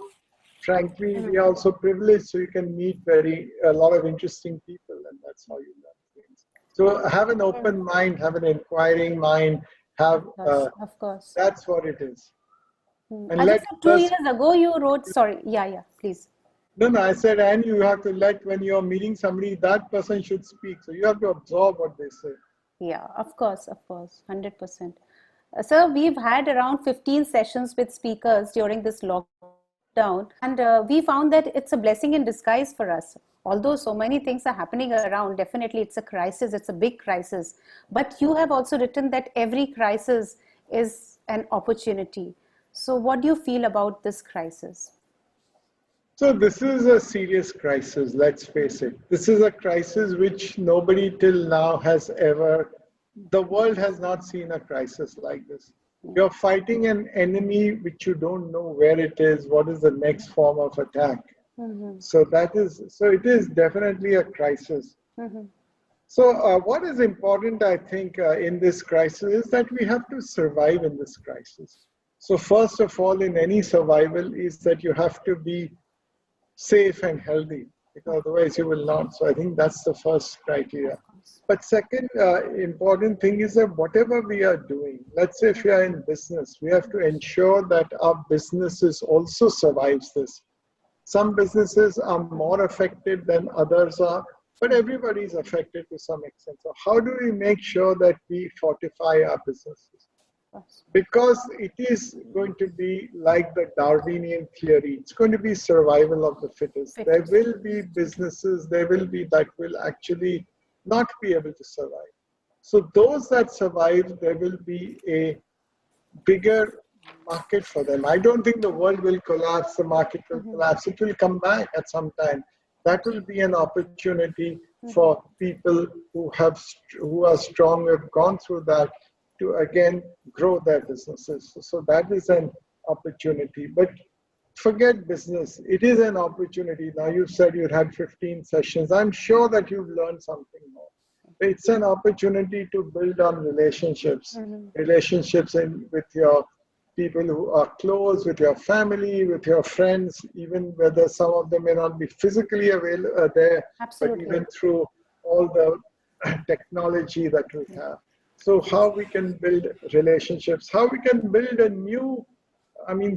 frankly, we are also privileged, so you can meet a lot of interesting people, and that's how you learn things. So have an open mind, have an inquiring mind, Of course. that's what it is. And Ajay sir, 2 years ago you wrote, sorry, yeah, please. No, I said, and you have to when you're meeting somebody, that person should speak. So you have to absorb what they say. Yeah, of course, 100%. Sir, we've had around 15 sessions with speakers during this lockdown, and we found that it's a blessing in disguise for us. Although so many things are happening around, definitely it's a crisis, it's a big crisis. But you have also written that every crisis is an opportunity. So, what do you feel about this crisis? So this is a serious crisis, let's face it. This is a crisis which nobody till now has ever, the world has not seen a crisis like this. You're fighting an enemy which you don't know where it is, what is the next form of attack. So it is definitely a crisis. So what is important, I think, in this crisis is that we have to survive in this crisis. So first of all, in any survival is that you have to be safe and healthy, because otherwise you will not. So I think that's the first criteria. But second important thing is that whatever we are doing, let's say if we are in business, we have to ensure that our businesses also survives this. Some businesses are more affected than others are, but everybody is affected to some extent. So how do we make sure that we fortify our businesses? Because it is going to be like the Darwinian theory. It's going to be survival of the fittest. There will be businesses, there will be that will actually not be able to survive. So those that survive, there will be a bigger market for them. I don't think the world will collapse, the market will collapse. It will come back at some time. That will be an opportunity for people who are strong, who have gone through that, to again grow their businesses. So that is an opportunity. But forget business, it is an opportunity. Now you said you had 15 sessions. I'm sure that you've learned something more. It's an opportunity to build on relationships, relationships with your people who are close, with your family, with your friends, even whether some of them may not be physically available there, Absolutely. but even through all the technology that we have. So how we can build relationships, how we can build a new,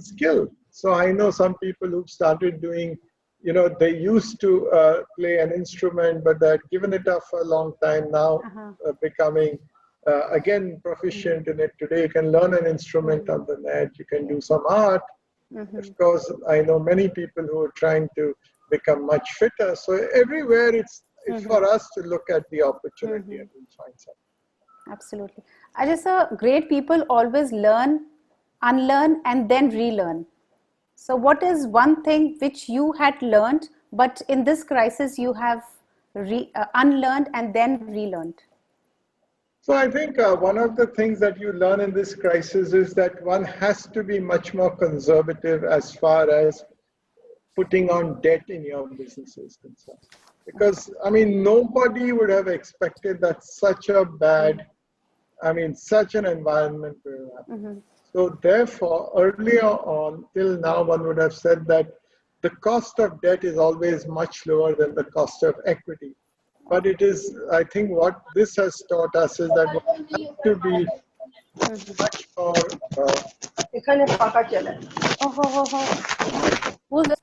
skill. So I know some people who've started doing, they used to play an instrument, but they've given it up for a long time now, becoming, again, proficient in it. Today you can learn an instrument on the net, you can do some art. Of course, I know many people who are trying to become much fitter. So everywhere it's for us to look at the opportunity and we'll find something. Absolutely. Ajay, great people always learn, unlearn, and then relearn. So, what is one thing which you had learned, but in this crisis you have unlearned and then relearned? So I think one of the things that you learn in this crisis is that one has to be much more conservative as far as putting on debt in your business is concerned. Because, nobody would have expected that such a bad, such an environment will happen. So therefore, earlier on, till now, one would have said that the cost of debt is always much lower than the cost of equity. But it is, I think what this has taught us is that one has to be much more... Who's this?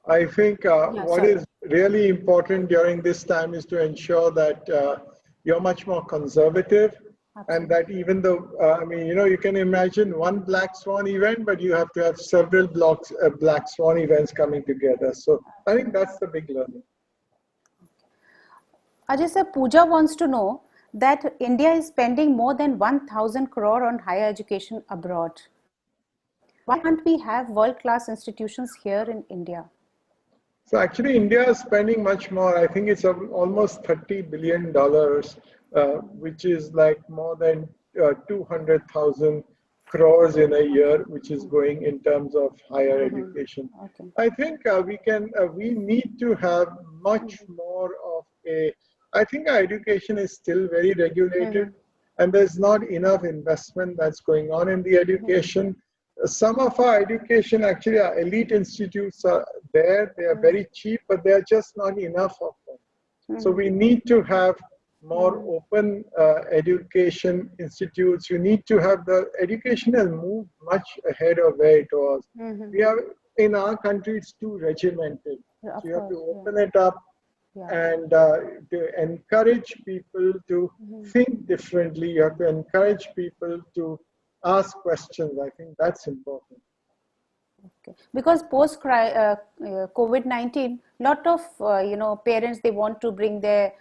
I think what is really important during this time is to ensure that you're much more conservative. And that even though, you can imagine one black swan event, but you have to have several black swan events coming together. So I think that's the big learning. Ajay sir, Pooja wants to know that India is spending more than 1,000 crore on higher education abroad. Why can't we have world-class institutions here in India? So actually, India is spending much more. I think it's almost $30 billion, which is like more than 200,000 crores in a year, which is going in terms of higher education. Okay. I think we need to have much more of I think our education is still very regulated and there's not enough investment that's going on in the education. Some of our education, actually, our elite institutes are there. They are very cheap, but they are just not enough of them. So we need to have more open education institutes. You need to have the education has moved much ahead of where it was. We have, in our country, it's too regimented. So you have to open it up and to encourage people to think differently. You have to encourage people to ask questions. I think that's important. Okay. Because post COVID-19, lot of parents, they want to bring their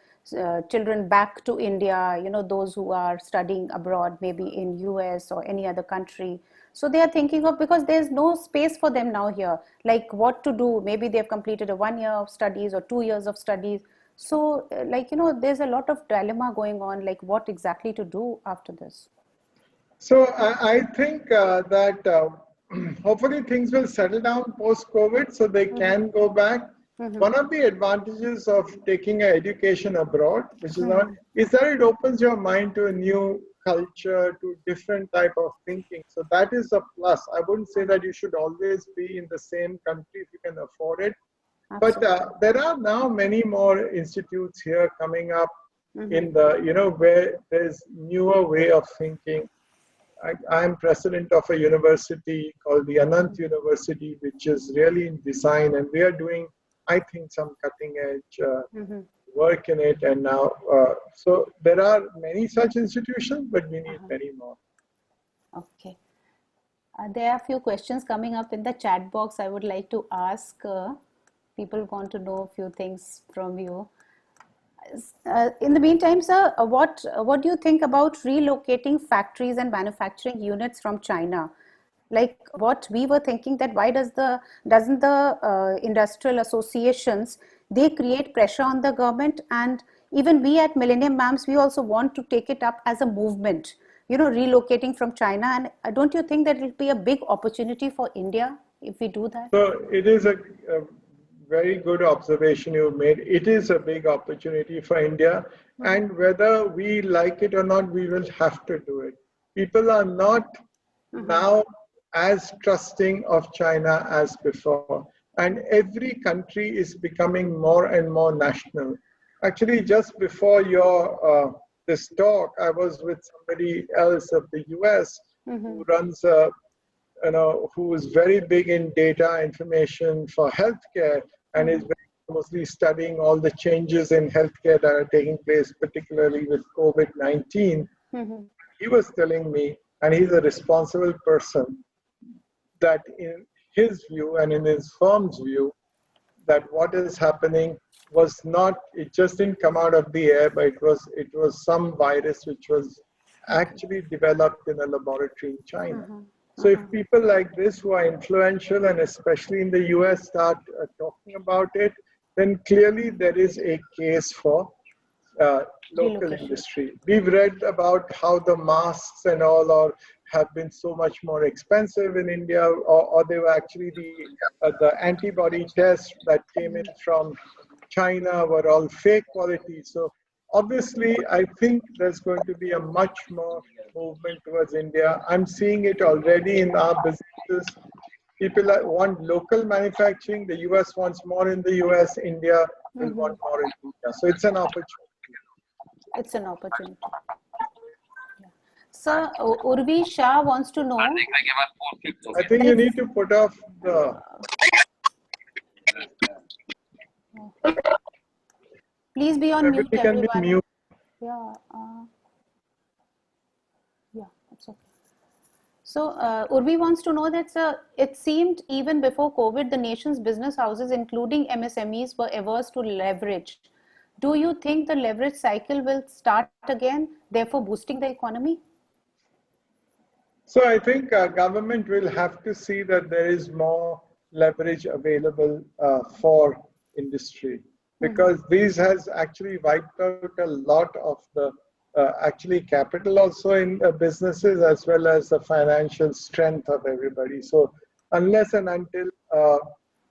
children back to India. Those who are studying abroad, maybe in US or any other country. So they are thinking of, because there's no space for them now here, like what to do. Maybe they have completed a 1 year of studies or 2 years of studies. So there's a lot of dilemma going on, like what exactly to do after this. So I think that hopefully things will settle down post-COVID so they can go back. One of the advantages of taking an education abroad, which is not, is that it opens your mind to a new culture, to different type of thinking. So that is a plus. I wouldn't say that you should always be in the same country if you can afford it. But there are now many more institutes here coming up in the, where there's newer way of thinking. I am president of a university called the Anant University, which is really in design, and we are doing, I think, some cutting edge work in it. And now, so there are many such institutions, but we need many more. Okay. There are a few questions coming up in the chat box. I would like to ask. People want to know a few things from you. In the meantime, sir, what do you think about relocating factories and manufacturing units from China? Like what we were thinking, that why doesn't the industrial associations, they create pressure on the government, and even we at Millennium Mams, we also want to take it up as a movement, relocating from China. And don't you think that it will be a big opportunity for India if we do that? So it is a very good observation you made. It is a big opportunity for India, and whether we like it or not, we will have to do it. People are not now as trusting of China as before, and every country is becoming more and more national. Actually, just before this talk, I was with somebody else of the US who runs who is very big in data information for healthcare, and is very closely studying all the changes in healthcare that are taking place, particularly with COVID-19. He was telling me, and he's a responsible person, that in his view and in his firm's view, that what is happening was not, it just didn't come out of the air, but it was some virus which was actually developed in a laboratory in China. So if people like this who are influential, and especially in the US, start talking about it, then clearly there is a case for local industry. We've read about how the masks and all have been so much more expensive in India, or they were actually the antibody tests that came in from China were all fake quality. So obviously, I think there's going to be a much more movement towards India. I'm seeing it already in our businesses. People want local manufacturing. The US wants more in the US. India will want more in India. So it's an opportunity. It's an opportunity. Yeah. Sir, Urvi Shah wants to know. I think you need to put off the. Please be on mute, everyone. Can be mute. Yeah. Yeah, that's okay. So Urvi wants to know that it seemed even before COVID, the nation's business houses, including MSMEs, were averse to leverage. Do you think the leverage cycle will start again, therefore boosting the economy? So I think government will have to see that there is more leverage available for industry, because these has actually wiped out a lot of the actually capital also in businesses, as well as the financial strength of everybody. So unless and until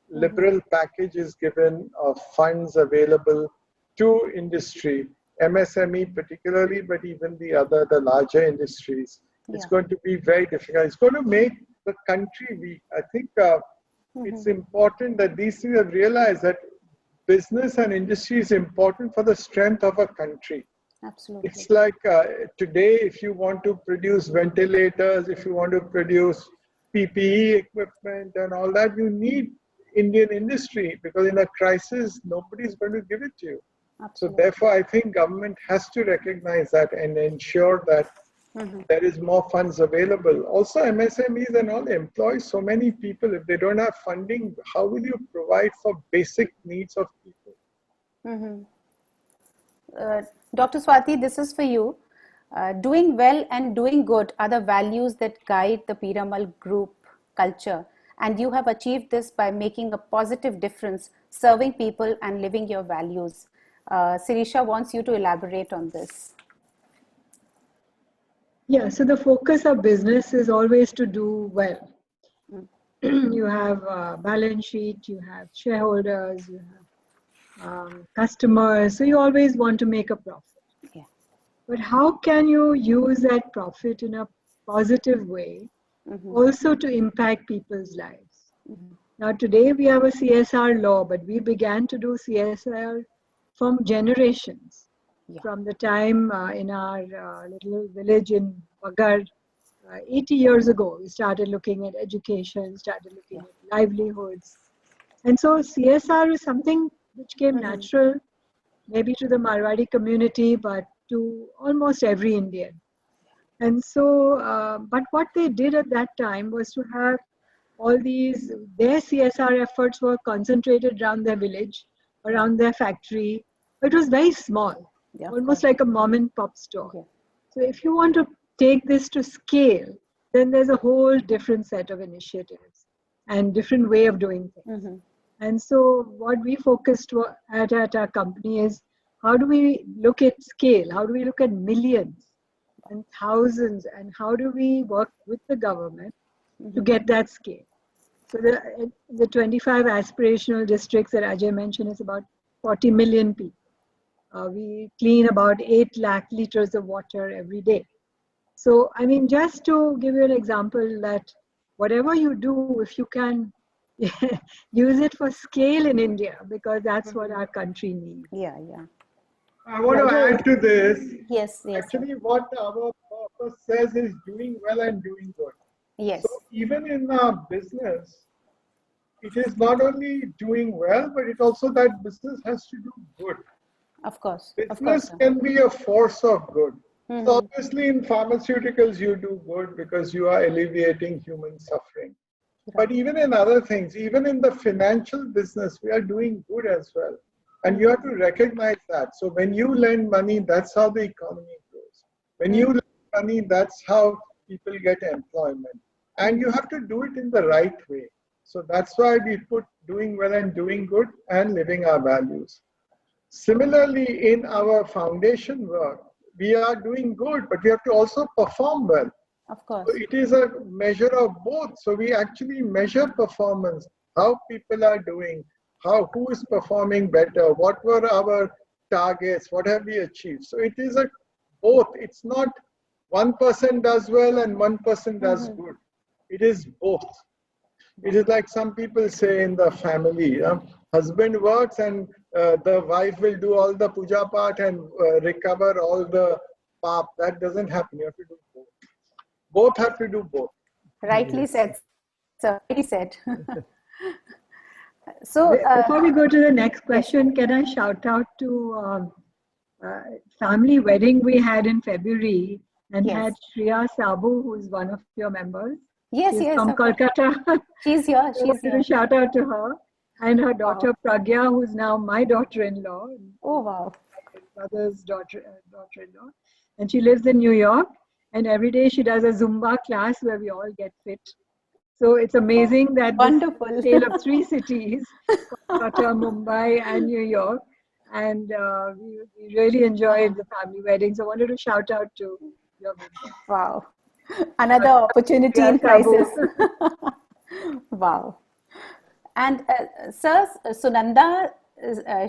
liberal package is given of funds available to industry, MSME particularly, but even the larger industries, it's going to be very difficult. It's going to make the country weak. I think it's important that these things are realized, that business and industry is important for the strength of a country. Absolutely. It's like today, if you want to produce ventilators, if you want to produce PPE equipment and all that, you need Indian industry, because in a crisis, nobody's going to give it to you. Absolutely. So therefore, I think government has to recognize that and ensure that There is more funds available. Also, MSMEs and all employ so many people. If they don't have funding, how will you provide for basic needs of people? Dr. Swati, this is for you. Doing well and doing good are the values that guide the Piramal Group culture. And you have achieved this by making a positive difference, serving people and living your values. Sirisha wants you to elaborate on this. Yeah, so the focus of business is always to do well. You have a balance sheet, you have shareholders, you have customers, so you always want to make a profit. Yeah. But how can you use that profit in a positive way also to impact people's lives? Now today we have a CSR law, but we began to do CSR from generations. Yeah. From the time in our little village in Bagar, 80 years ago, we started looking at education, started looking at livelihoods. And so CSR is something which came natural, maybe to the Marwari community, but to almost every Indian. And so, but what they did at that time was to have all these, their CSR efforts were concentrated around their village, around their factory. It was very small, almost like a mom and pop store. Yeah. So if you want to take this to scale, then there's a whole different set of initiatives and different way of doing things. And so what we focused at our company is, how do we look at scale? How do we look at millions and thousands? And how do we work with the government to get that scale? So the 25 aspirational districts that Ajay mentioned is about 40 million people. We clean about 8 lakh liters of water every day. So, I mean, just to give you an example that whatever you do, if you can use it for scale in India, because that's what our country needs. Yeah, yeah. I want to add to this. Yes, yes. Actually, what our purpose says is doing well and doing good. Yes. So even in our business, it is not only doing well, but it also that business has to do good. Of course. Business can be a force of good. So obviously in pharmaceuticals, you do good because you are alleviating human suffering. But even in other things, even in the financial business, we are doing good as well. And you have to recognize that. So when you lend money, that's how the economy grows. When you lend money, that's how people get employment. And you have to do it in the right way. So that's why we put doing well and doing good and living our values. Similarly, in our foundation work, we are doing good, but we have to also perform well. Of course. So it is a measure of both. So we actually measure performance, how people are doing, who is performing better, what were our targets, what have we achieved. So it is a both. It's not one person does well and one person does good. It is both. It is like some people say in the family, husband works and the wife will do all the puja part and recover all the pap. That doesn't happen. You have to do both. Both have to do both. Rightly said, sir. Rightly said. So before we go to the next question, can I shout out to family wedding we had in February and had Shriya Sabu, who is one of your members. Yes, She's from Kolkata. She's here. So She's here. shout out to her and her daughter Pragya, who is now my daughter-in-law. Oh wow! My mother's daughter-in-law, and she lives in New York. And every day she does a Zumba class where we all get fit. So it's amazing that wonderful tale of 3 cities, Kolkata, Mumbai, and New York. And we really enjoyed the family wedding. So I wanted to shout out to your members. Wow. Another opportunity in crisis. Wow. And Sir, Sunanda,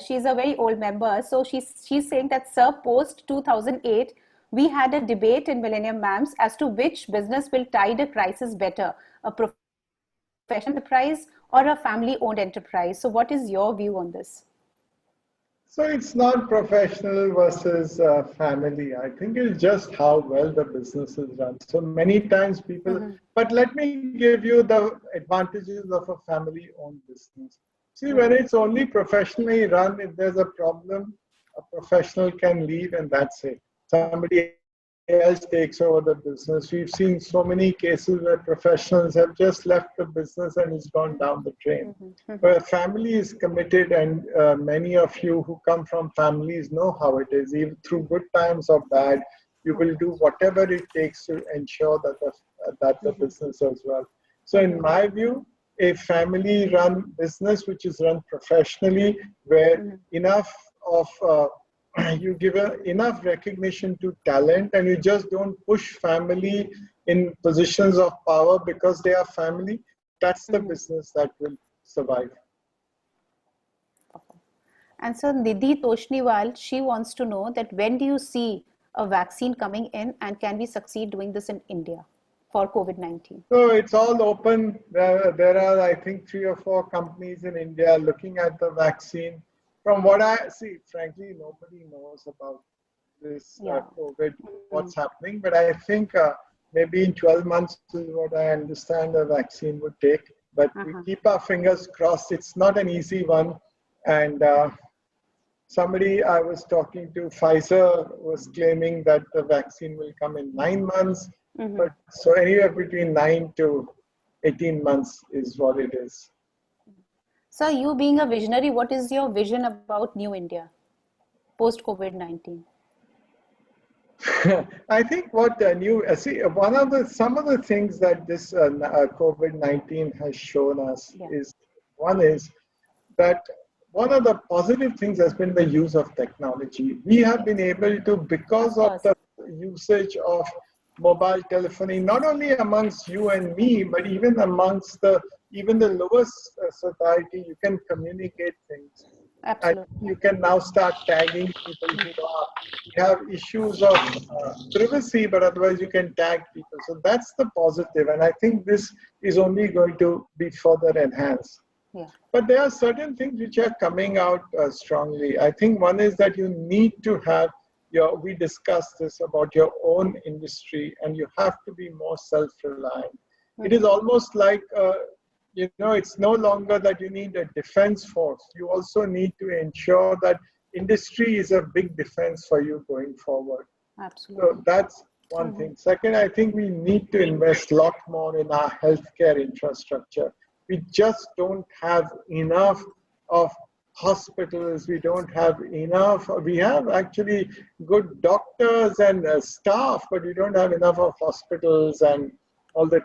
she's a very old member. So she's saying that, Sir, post 2008, we had a debate in Millennium Mams as to which business will tide a crisis better, a professional enterprise or a family-owned enterprise. So what is your view on this? So it's not professional versus family. I think it's just how well the business is run. So many times people, but let me give you the advantages of a family-owned business. See, when it's only professionally run, if there's a problem, a professional can leave and that's it. Somebody else takes over the business. We've seen so many cases where professionals have just left the business and it's gone down the drain. But a family is committed, and many of you who come from families know how it is. Even through good times or bad, you will do whatever it takes to ensure that the business does well. So in my view, a family-run business which is run professionally, where enough of you give enough recognition to talent, and you just don't push family in positions of power because they are family, that's the business that will survive. And so Nidhi Toshniwal, she wants to know that when do you see a vaccine coming in, and can we succeed doing this in India for COVID-19? So it's all open. There are, I think, 3 or 4 companies in India looking at the vaccine. From what I see, frankly, nobody knows about this COVID, what's happening. But I think maybe in 12 months is what I understand a vaccine would take. But we keep our fingers crossed. It's not an easy one. And somebody I was talking to, Pfizer, was claiming that the vaccine will come in 9 months. But so anywhere between 9 to 18 months is what it is. So you being a visionary, what is your vision about New India post COVID-19? I think what some of the things that this COVID-19 has shown us is, one is that one of the positive things has been the use of technology. We have been able to, because of the usage of mobile telephony, not only amongst you and me, but even amongst the lowest society, you can communicate things. Absolutely. And you can now start tagging people who have issues of privacy, but otherwise you can tag people. So that's the positive, and I think this is only going to be further enhanced. Yeah. But there are certain things which are coming out strongly. I think one is that you need to have we discussed this about your own industry, and you have to be more self-reliant. It is almost like, it's no longer that you need a defense force. You also need to ensure that industry is a big defense for you going forward. Absolutely. So that's one thing. Second, I think we need to invest a lot more in our healthcare infrastructure. We just don't have enough of hospitals. We don't have enough. We have actually good doctors and staff, but we don't have enough of hospitals and all the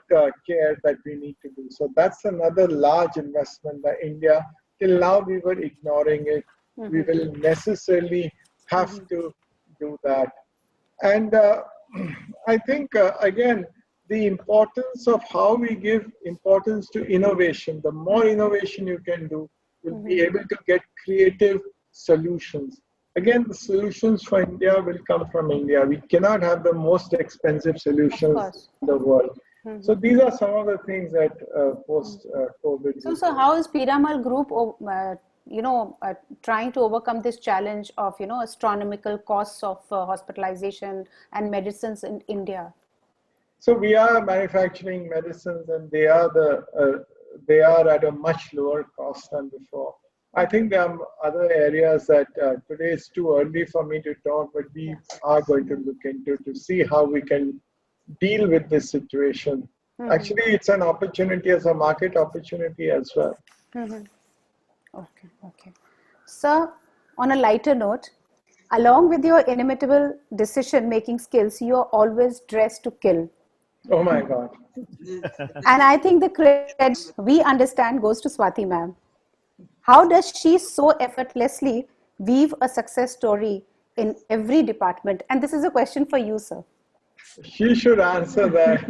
care that we need to do. So that's another large investment that India, till now we were ignoring it. We will necessarily have to do that. And I think, again, the importance of how we give importance to innovation. The more innovation you can do, you'll be able to get creative solutions. Again, the solutions for India will come from India. We cannot have the most expensive solutions in the world. So these are some of the things that post-COVID. So how is Piramal Group, trying to overcome this challenge of, astronomical costs of hospitalization and medicines in India? So we are manufacturing medicines, and they are at a much lower cost than before. I think there are other areas that today it's too early for me to talk, but we are going to look into to see how we can deal with this situation. Actually, it's an opportunity as a market opportunity as well. Okay. Sir, on a lighter note, along with your inimitable decision-making skills, you are always dressed to kill. Oh my God. And I think the credit we understand goes to Swati ma'am. How does she so effortlessly weave a success story in every department? And this is a question for you, sir. She should answer that.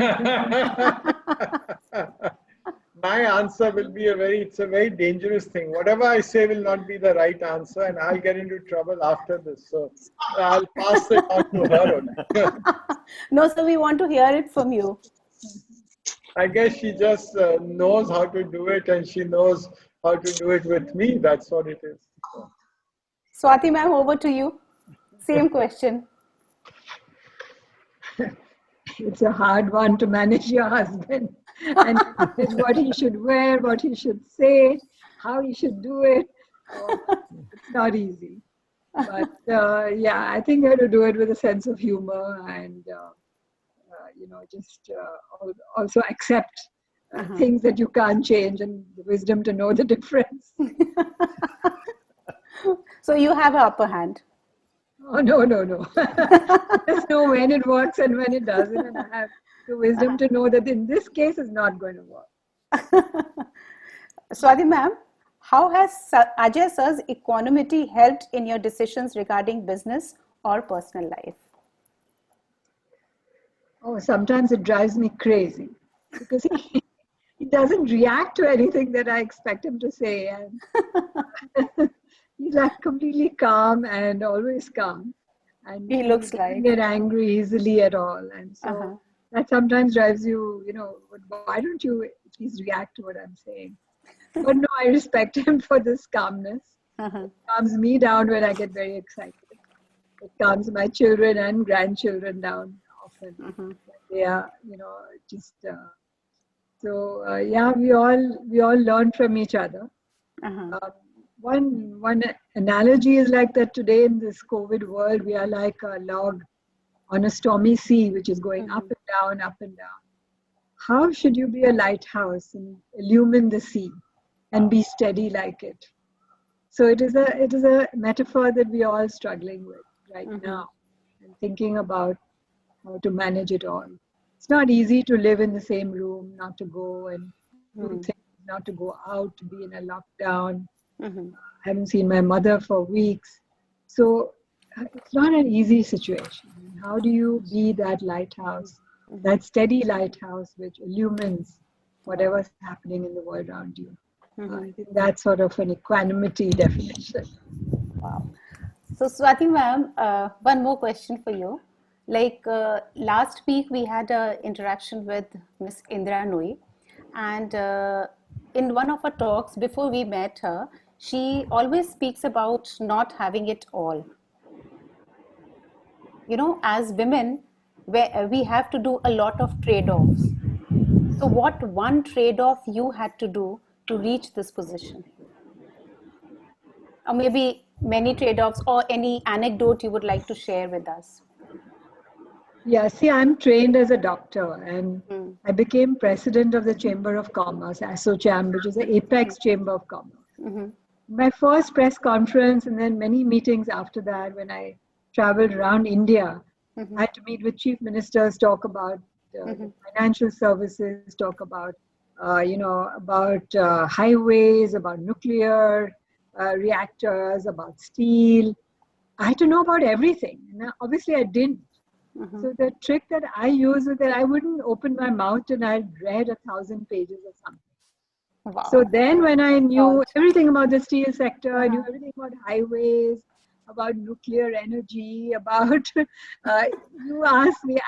My answer will be it's a very dangerous thing. Whatever I say will not be the right answer, and I'll get into trouble after this. So I'll pass it on to her only. No, sir, we want to hear it from you. I guess she just knows how to do it, and she knows how to do it with me. That's what it is. Swati ma'am, over to you. Same question. It's a hard one to manage your husband and what he should wear, what he should say, how he should do it. It's not easy. But yeah, I think you have to do it with a sense of humor and just also accept things that you can't change and the wisdom to know the difference. So you have an upper hand. Oh, no, no, no. I just know when it works and when it doesn't. And I have the wisdom to know that in this case, it's not going to work. Swati ma'am, how has Ajay sir's equanimity helped in your decisions regarding business or personal life? Oh, sometimes it drives me crazy because he doesn't react to anything that I expect him to say. And he's like completely calm and always calm. And He looks doesn't like. get angry easily at all. And so that sometimes drives you, why don't you at least react to what I'm saying? But no, I respect him for this calmness. It calms me down when I get very excited. It calms my children and grandchildren down often. They are, just yeah, we all learn from each other. One analogy is like that today in this COVID world, we are like a log on a stormy sea, which is going up and down, up and down. How should you be a lighthouse and illumine the sea and be steady like it? So it is a metaphor that we are all struggling with right now and thinking about how to manage it all. It's not easy to live in the same room, not to go and do things, not to go out, to be in a lockdown. I haven't seen my mother for weeks. So it's not an easy situation. How do you be that lighthouse, that steady lighthouse which illumines whatever's happening in the world around you? I think that's sort of an equanimity definition. Wow. So Swati ma'am, one more question for you. Like last week we had an interaction with Miss Indra Nui, and in one of her talks before we met her, she always speaks about not having it all. As women, we have to do a lot of trade-offs. So what one trade-off you had to do to reach this position? Or maybe many trade-offs or any anecdote you would like to share with us? Yeah, see, I'm trained as a doctor and I became president of the Chamber of Commerce, ASSOCHAM, which is the apex Chamber of Commerce. My first press conference and then many meetings after that, when I traveled around India, I had to meet with chief ministers, talk about financial services, talk about, highways, about nuclear reactors, about steel. I had to know about everything. Now, obviously, I didn't. So the trick that I use is that I wouldn't open my mouth and I'd read 1,000 pages or something. Wow. So then when I knew everything about the steel sector, I knew everything about highways, about nuclear energy, about, you asked me,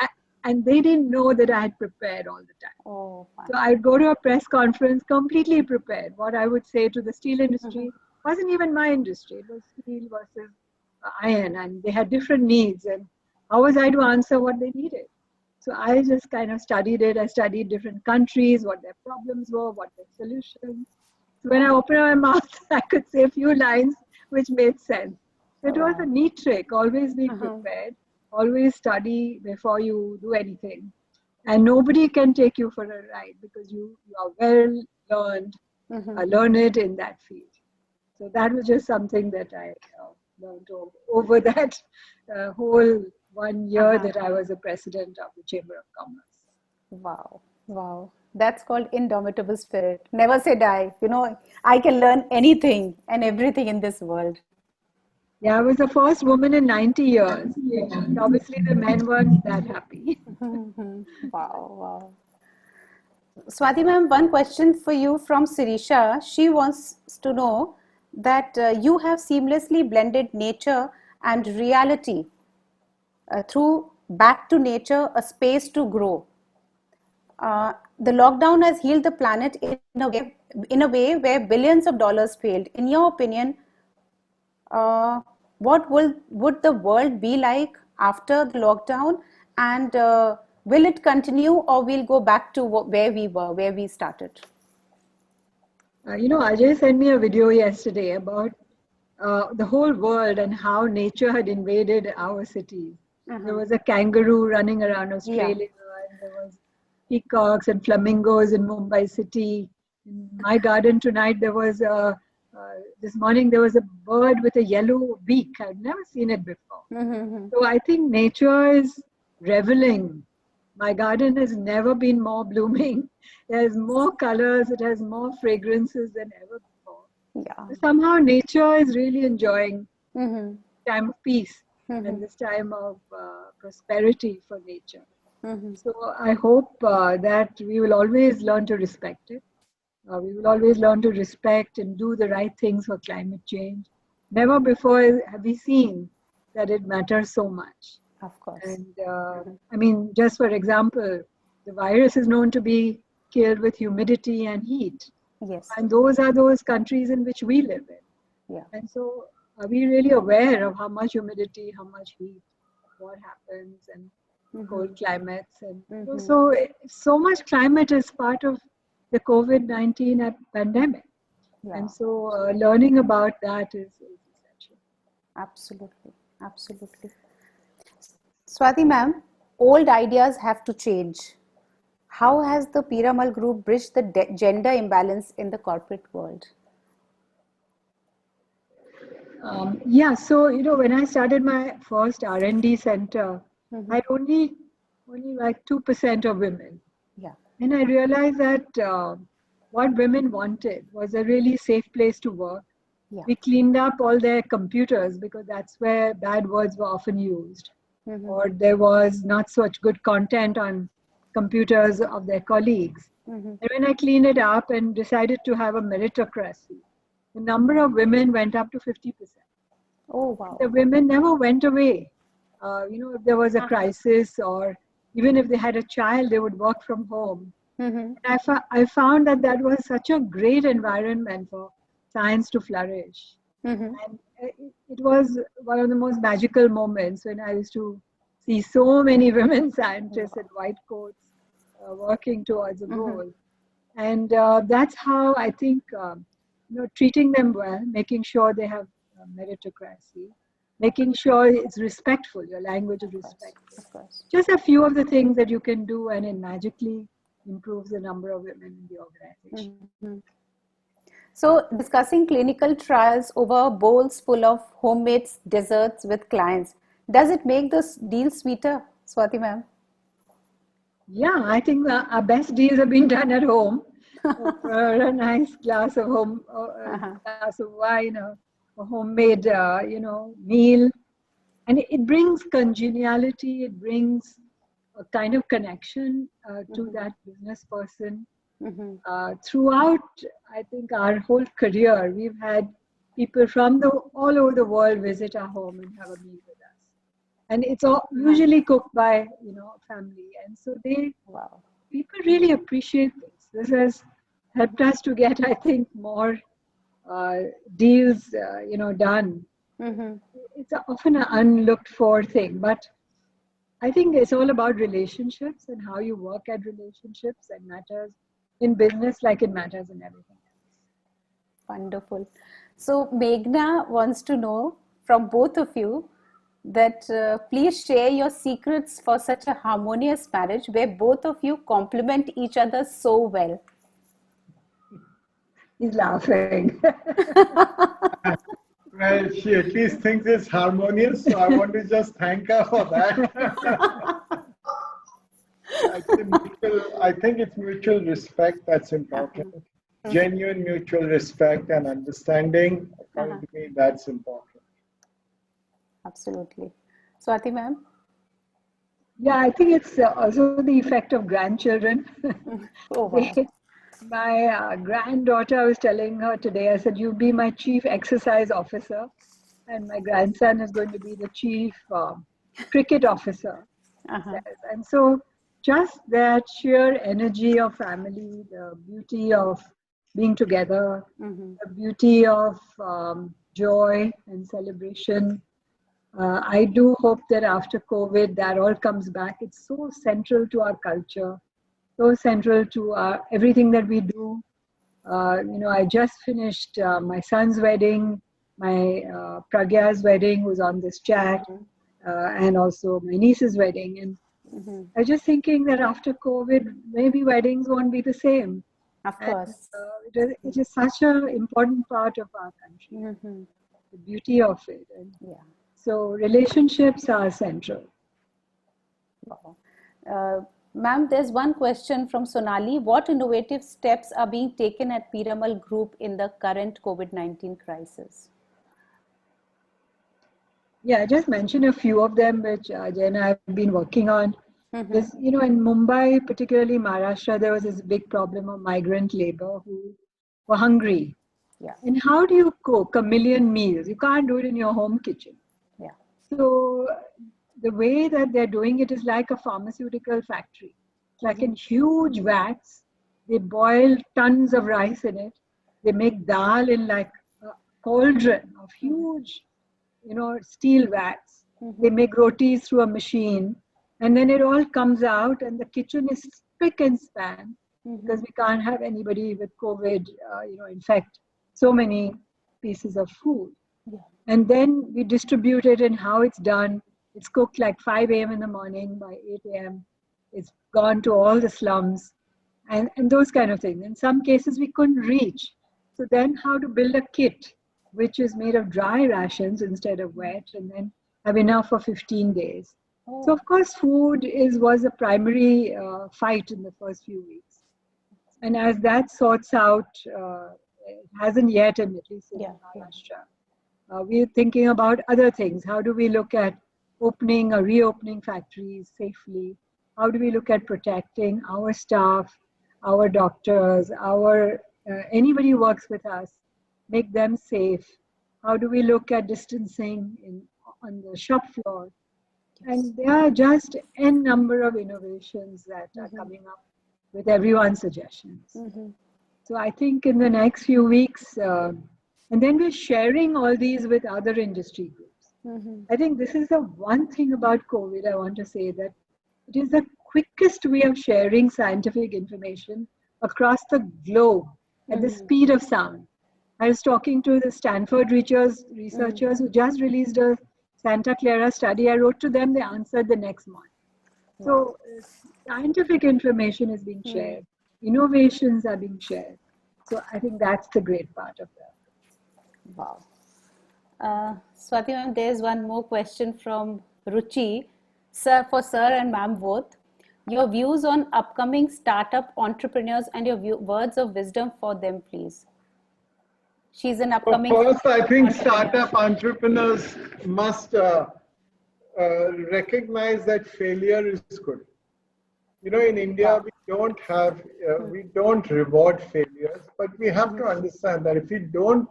and they didn't know that I had prepared all the time. Oh, wow. So I'd go to a press conference completely prepared. What I would say to the steel industry wasn't even my industry. It was steel versus iron, and they had different needs. And how was I to answer what they needed? So I just kind of studied it. I studied different countries, what their problems were, what their solutions. So when I opened my mouth, I could say a few lines which made sense. So it was a neat trick. Always be prepared. Always study before you do anything. And nobody can take you for a ride because you are well learned in that field. So that was just something that I learned over that whole 1 year that I was the president of the Chamber of Commerce. Wow. Wow. That's called indomitable spirit. Never say die. I can learn anything and everything in this world. Yeah, I was the first woman in 90 years. And obviously, the men weren't that happy. Wow. Swati ma'am, one question for you from Sirisha. She wants to know that you have seamlessly blended nature and reality through Back to Nature, a space to grow. The lockdown has healed the planet in a way where billions of dollars failed. In your opinion, what would the world be like after the lockdown, and will it continue or we'll go back to where we were, where we started? Ajay sent me a video yesterday about the whole world and how nature had invaded our cities. There Uh-huh. was a kangaroo running around Australia, and there was peacocks and flamingos in Mumbai city. In my garden tonight, there was this morning there was a bird with a yellow beak. I've never seen it before. Mm-hmm. So I think nature is reveling. My garden has never been more blooming. It has more colors, it has more fragrances than ever before. Yeah. So somehow nature is really enjoying Mm-hmm. time of peace Mm-hmm. and this time of prosperity for nature. Mm-hmm. So I hope that we will always learn to respect it. We will always learn to respect and do the right things for climate change. Never before have we seen that it matters so much. Of course. And I mean, just for example, the virus is known to be killed with humidity and heat. Yes. And those are those countries in which we live in. Yeah. And so are we really aware of how much humidity, how much heat, what happens, and cold climates? And so much climate is part of the COVID-19 pandemic. Yeah. And so learning about that is essential. Absolutely. Absolutely. Swati ma'am, old ideas have to change. How has the Piramal Group bridged the gender imbalance in the corporate world? Yeah, so when I started my first R&D center, I had only like 2% of women. Yeah. And I realized that what women wanted was a really safe place to work. Yeah. We cleaned up all their computers because that's where bad words were often used. Or there was not such good content on computers of their colleagues. And when I cleaned it up and decided to have a meritocracy, the number of women went up to 50%. Oh, wow. The women never went away. If there was a crisis or even if they had a child, they would work from home. And I found that was such a great environment for science to flourish. And it was one of the most magical moments when I used to see so many women scientists in white coats working towards a goal. And that's how I think, treating them well, making sure they have meritocracy, making sure it's respectful, your language is respectful. Of course. Just a few of the things that you can do, and it magically improves the number of women in the organization. So, discussing clinical trials over bowls full of homemade desserts with clients, does it make this deal sweeter, Swati ma'am? Yeah, I think our best deals have been done at home. A nice glass of glass of wine, a homemade, meal, and it brings congeniality. It brings a kind of connection to that business person. Throughout, I think, our whole career, we've had people from all over the world visit our home and have a meal with us. And it's all usually cooked by, family. And so people really appreciate this. This has helped us to get, I think, more deals, done. It's often an unlooked for thing, but I think it's all about relationships and how you work at relationships, and matters in business like it matters in everything else. Wonderful. So Meghna wants to know from both of you that please share your secrets for such a harmonious marriage where both of you complement each other so well. He's laughing. Well, she at least thinks it's harmonious, so I want to just thank her for that. I think it's mutual respect that's important. Genuine mutual respect and understanding, according to me, that's important. Absolutely. Swati ma'am? Yeah, I think it's also the effect of grandchildren. Oh, wow. My granddaughter, I was telling her today, I said, you'll be my chief exercise officer. And my grandson is going to be the chief cricket officer. And so just that sheer energy of family, the beauty of being together, the beauty of joy and celebration. I do hope that after COVID, that all comes back. It's so central to our culture, so central to everything that we do. I just finished my son's wedding. my Pragya's wedding was on this chat, and also my niece's wedding. And I was just thinking that after COVID, maybe weddings won't be the same. Of And course. it is such an important part of our country, the beauty of it. And Yeah. so relationships are central. Wow. Ma'am, there's one question from Sonali. What innovative steps are being taken at Piramal Group in the current COVID-19 crisis? Yeah, I just mentioned a few of them which Ajay and I have been working on. This, in Mumbai, particularly Maharashtra, there was this big problem of migrant labor who were hungry. Yeah. And how do you cook a million meals? You can't do it in your home kitchen. Yeah. So the way that they're doing it is like a pharmaceutical factory. It's like in huge vats. They boil tons of rice in it. They make dal in like a cauldron of huge, steel vats. They make rotis through a machine. And then it all comes out and the kitchen is spick and span because we can't have anybody with COVID, infect so many pieces of food. Yeah. And then we distribute it and how it's done. It's cooked like 5 a.m. in the morning. By 8 a.m., it's gone to all the slums and those kind of things. In some cases, we couldn't reach. So then how to build a kit, which is made of dry rations instead of wet, and then have enough for 15 days. So of course, food was a primary fight in the first few weeks. And as that sorts out, it hasn't yet, at least in Maharashtra. We're thinking about other things. How do we look at opening or reopening factories safely? How do we look at protecting our staff, our doctors, anybody who works with us, make them safe? How do we look at distancing on the shop floor? And there are just n number of innovations that are coming up with everyone's suggestions. So I think in the next few weeks, and then we're sharing all these with other industry groups. I think this is the one thing about COVID I want to say, that it is the quickest way of sharing scientific information across the globe at the speed of sound. I was talking to the Stanford researchers who just released a Santa Clara study. I wrote to them, they answered the next month. So scientific information is being shared, innovations are being shared. So I think that's the great part of that. Wow. Swati ma'am, there's one more question from Ruchi. Sir, for sir and ma'am both. Your views on upcoming startup entrepreneurs and your words of wisdom for them, please. She's an upcoming. First, I think startup entrepreneurs must recognize that failure is good. In India, we don't reward failures, but we have to understand that if we don't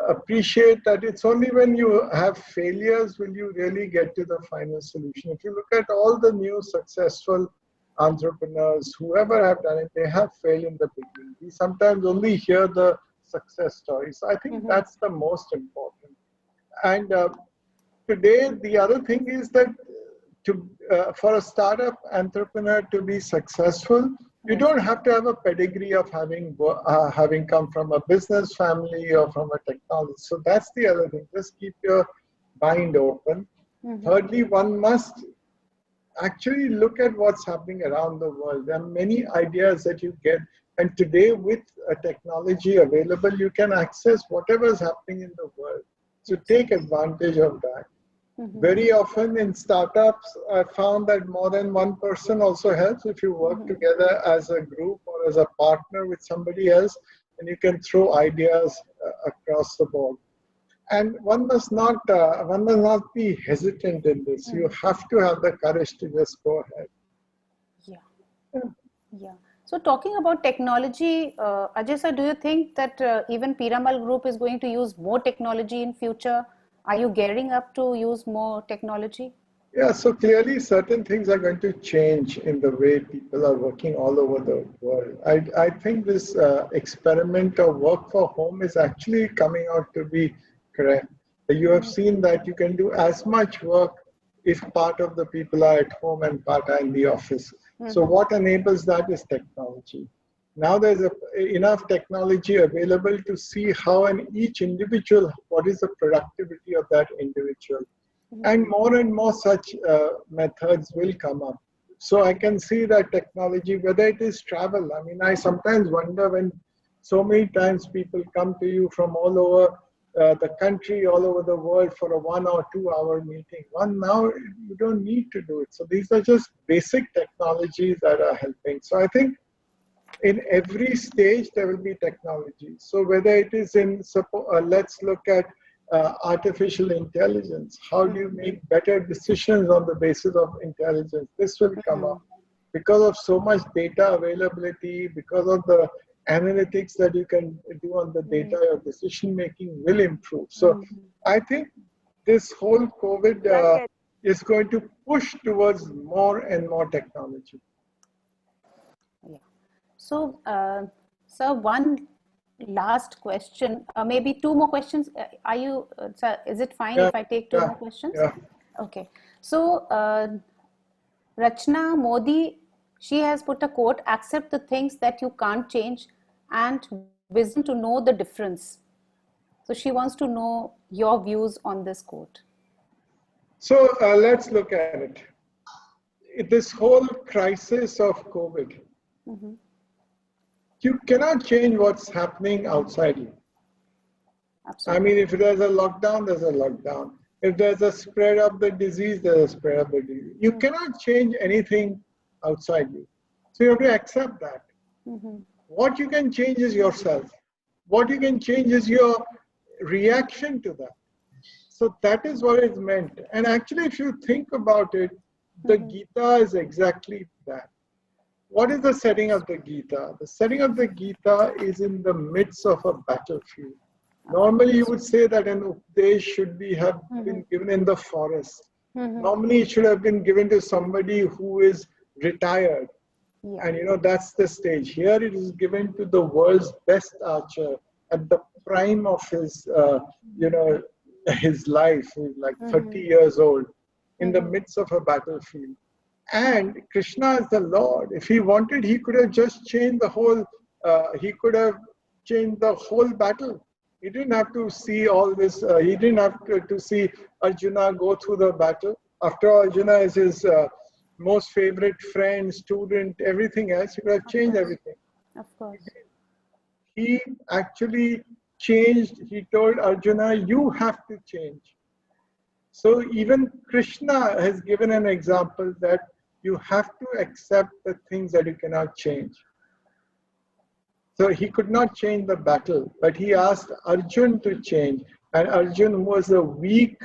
appreciate that, it's only when you have failures will you really get to the final solution. If you look at all the new successful entrepreneurs, whoever have done it, they have failed in the beginning. We sometimes only hear the success stories. So I think that's the most important. And today, the other thing is that for a startup entrepreneur to be successful, you don't have to have a pedigree of having come from a business family or from a technology. So that's the other thing. Just keep your mind open. Thirdly, one must actually look at what's happening around the world. There are many ideas that you get. And today, with a technology available, you can access whatever is happening in the world. So take advantage of that. Very often in startups, I found that more than one person also helps. If you work together as a group or as a partner with somebody else, and you can throw ideas across the board. And one must not be hesitant in this. You have to have the courage to just go ahead. Yeah. So talking about technology, Ajay sir, do you think that even Piramal Group is going to use more technology in future? Are you gearing up to use more technology? Yeah, so clearly certain things are going to change in the way people are working all over the world. I think this experiment of work for home is actually coming out to be correct. You have seen that you can do as much work if part of the people are at home and part are in the office. So what enables that is technology. Now there's enough technology available to see how in each individual, what is the productivity of that individual. And more such methods will come up. So I can see that technology, whether it is travel, I mean, I sometimes wonder when so many times people come to you from all over the country, all over the world for a 1 or 2 hour meeting. Now you don't need to do it. So these are just basic technologies that are helping. So I think in every stage there will be technology. So whether it is in, let's look at artificial intelligence. How do you make better decisions on the basis of intelligence? This will come up because of so much data availability, because of the analytics that you can do on the data. Your decision making will improve. So I think this whole COVID is going to push towards more and more technology. Yeah. So, sir, one last question, maybe 2 more questions. Are you, sir, is it fine if I take 2 more questions? Yeah. Okay. So, Rachna Modi, she has put a quote, accept the things that you can't change and wisdom to know the difference. So she wants to know your views on this quote. So let's look at it. This whole crisis of COVID, you cannot change what's happening outside you. Absolutely. I mean, if there's a lockdown, there's a lockdown. If there's a spread of the disease, there's a spread of the disease. You cannot change anything outside you. So you have to accept that. What you can change is yourself. What you can change is your reaction to that. So that is what is meant. And actually, if you think about it, the Gita is exactly that. What is the setting of the Gita? The setting of the Gita is in the midst of a battlefield. Normally, you would say that an Upadesh should have been given in the forest. Normally, it should have been given to somebody who is retired. Yeah. And that's the stage. Here it is given to the world's best archer at the prime of his, his life. He's like 30 years old in the midst of a battlefield. And Krishna is the Lord. If he wanted, he could have just changed the whole, battle. He didn't have to see all this. He didn't have to see Arjuna go through the battle. After all, Arjuna is his most favorite friend, student, everything else. He could have changed everything. Of course. He actually changed. He told Arjuna, you have to change. So even Krishna has given an example that you have to accept the things that you cannot change. So he could not change the battle, but he asked Arjun to change. And Arjun, who was a weak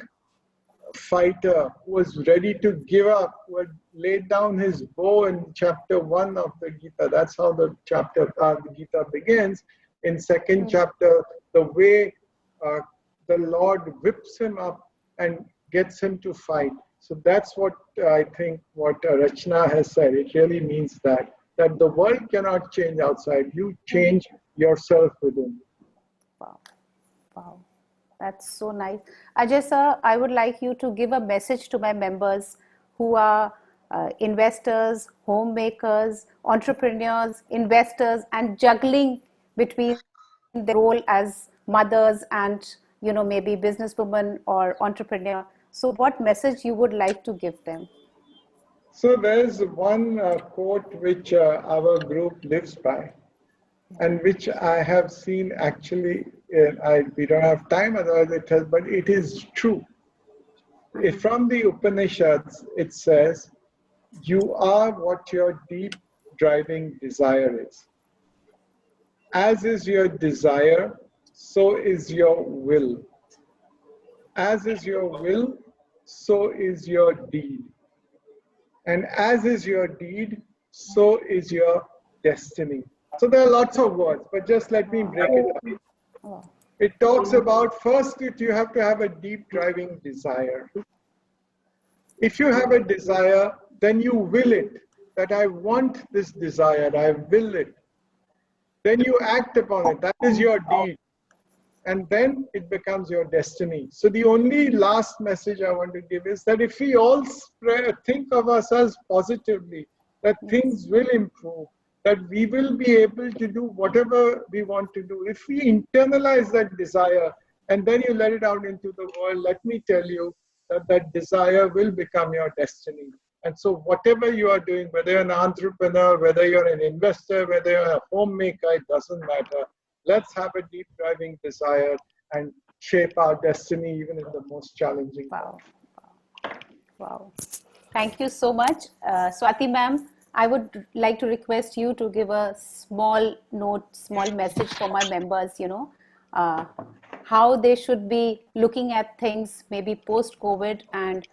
fighter, who was ready to give up, who had laid down his bow in chapter 1 of the Gita. That's how the Gita begins. In second chapter, the way the Lord whips him up and gets him to fight. So that's what I think what Rachna has said. It really means that the world cannot change outside. You change yourself within. Wow. Wow. That's so nice. Ajay sir, I would like you to give a message to my members who are investors, homemakers, entrepreneurs, investors, and juggling between their role as mothers and maybe businesswoman or entrepreneur. So what message you would like to give them? So there's one quote which our group lives by, and which I have seen actually. We don't have time, otherwise but it is true. From the Upanishads, it says, "You are what your deep driving desire is. As is your desire, so is your will. As is your will, so is your deed. And as is your deed, so is your destiny." So there are lots of words, but just let me break it up. It talks about, first, you have to have a deep driving desire. If you have a desire, then you will it. That I want this desire, I will it. Then you act upon it. That is your deed. And then it becomes your destiny. So the only last message I want to give is that if we all think of ourselves positively, that things will improve, that we will be able to do whatever we want to do. If we internalize that desire and then you let it out into the world, let me tell you that that desire will become your destiny. And so whatever you are doing, whether you're an entrepreneur, whether you're an investor, whether you're a homemaker, it doesn't matter. Let's have a deep driving desire and shape our destiny even in the most challenging Wow. Wow. Thank you so much. Swati ma'am, I would like to request you to give a small note, small message for my members, how they should be looking at things maybe post-COVID, and,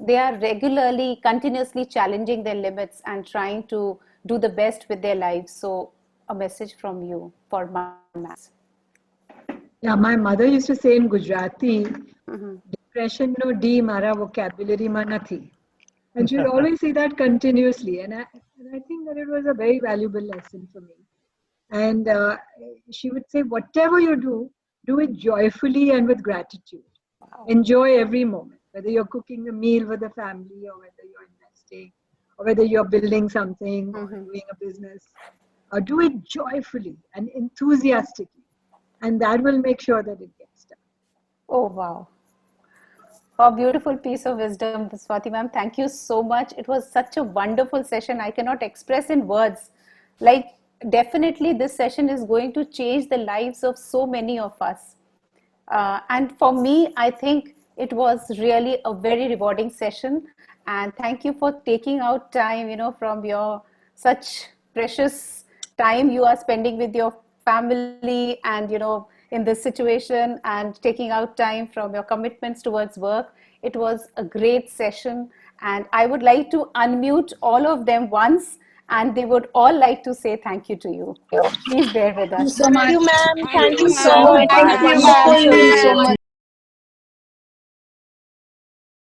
they are regularly, continuously challenging their limits and trying to do the best with their lives. So a message from you for my mass. Yeah, my mother used to say in Gujarati, depression no D mara vocabulary ma nathi. And she would always say that continuously. And I think that it was a very valuable lesson for me. And she would say, whatever you do it joyfully and with gratitude. Wow. Enjoy every moment, whether you're cooking a meal with the family or whether you're investing or whether you're building something or doing a business. Do it joyfully and enthusiastically. And that will make sure that it gets done. Oh, wow. A beautiful piece of wisdom, Swati ma'am. Thank you so much. It was such a wonderful session. I cannot express in words. Like, definitely this session is going to change the lives of so many of us. And for me, I think it was really a very rewarding session. And thank you for taking out time, from your such precious time you are spending with your family and, in this situation, and taking out time from your commitments towards work. It was a great session. And I would like to unmute all of them once, and they would all like to say thank you to you. Please bear with us. Thank you, ma'am. Thank you so Thank much. you, It was ma'am. wonderful. Thank you so much.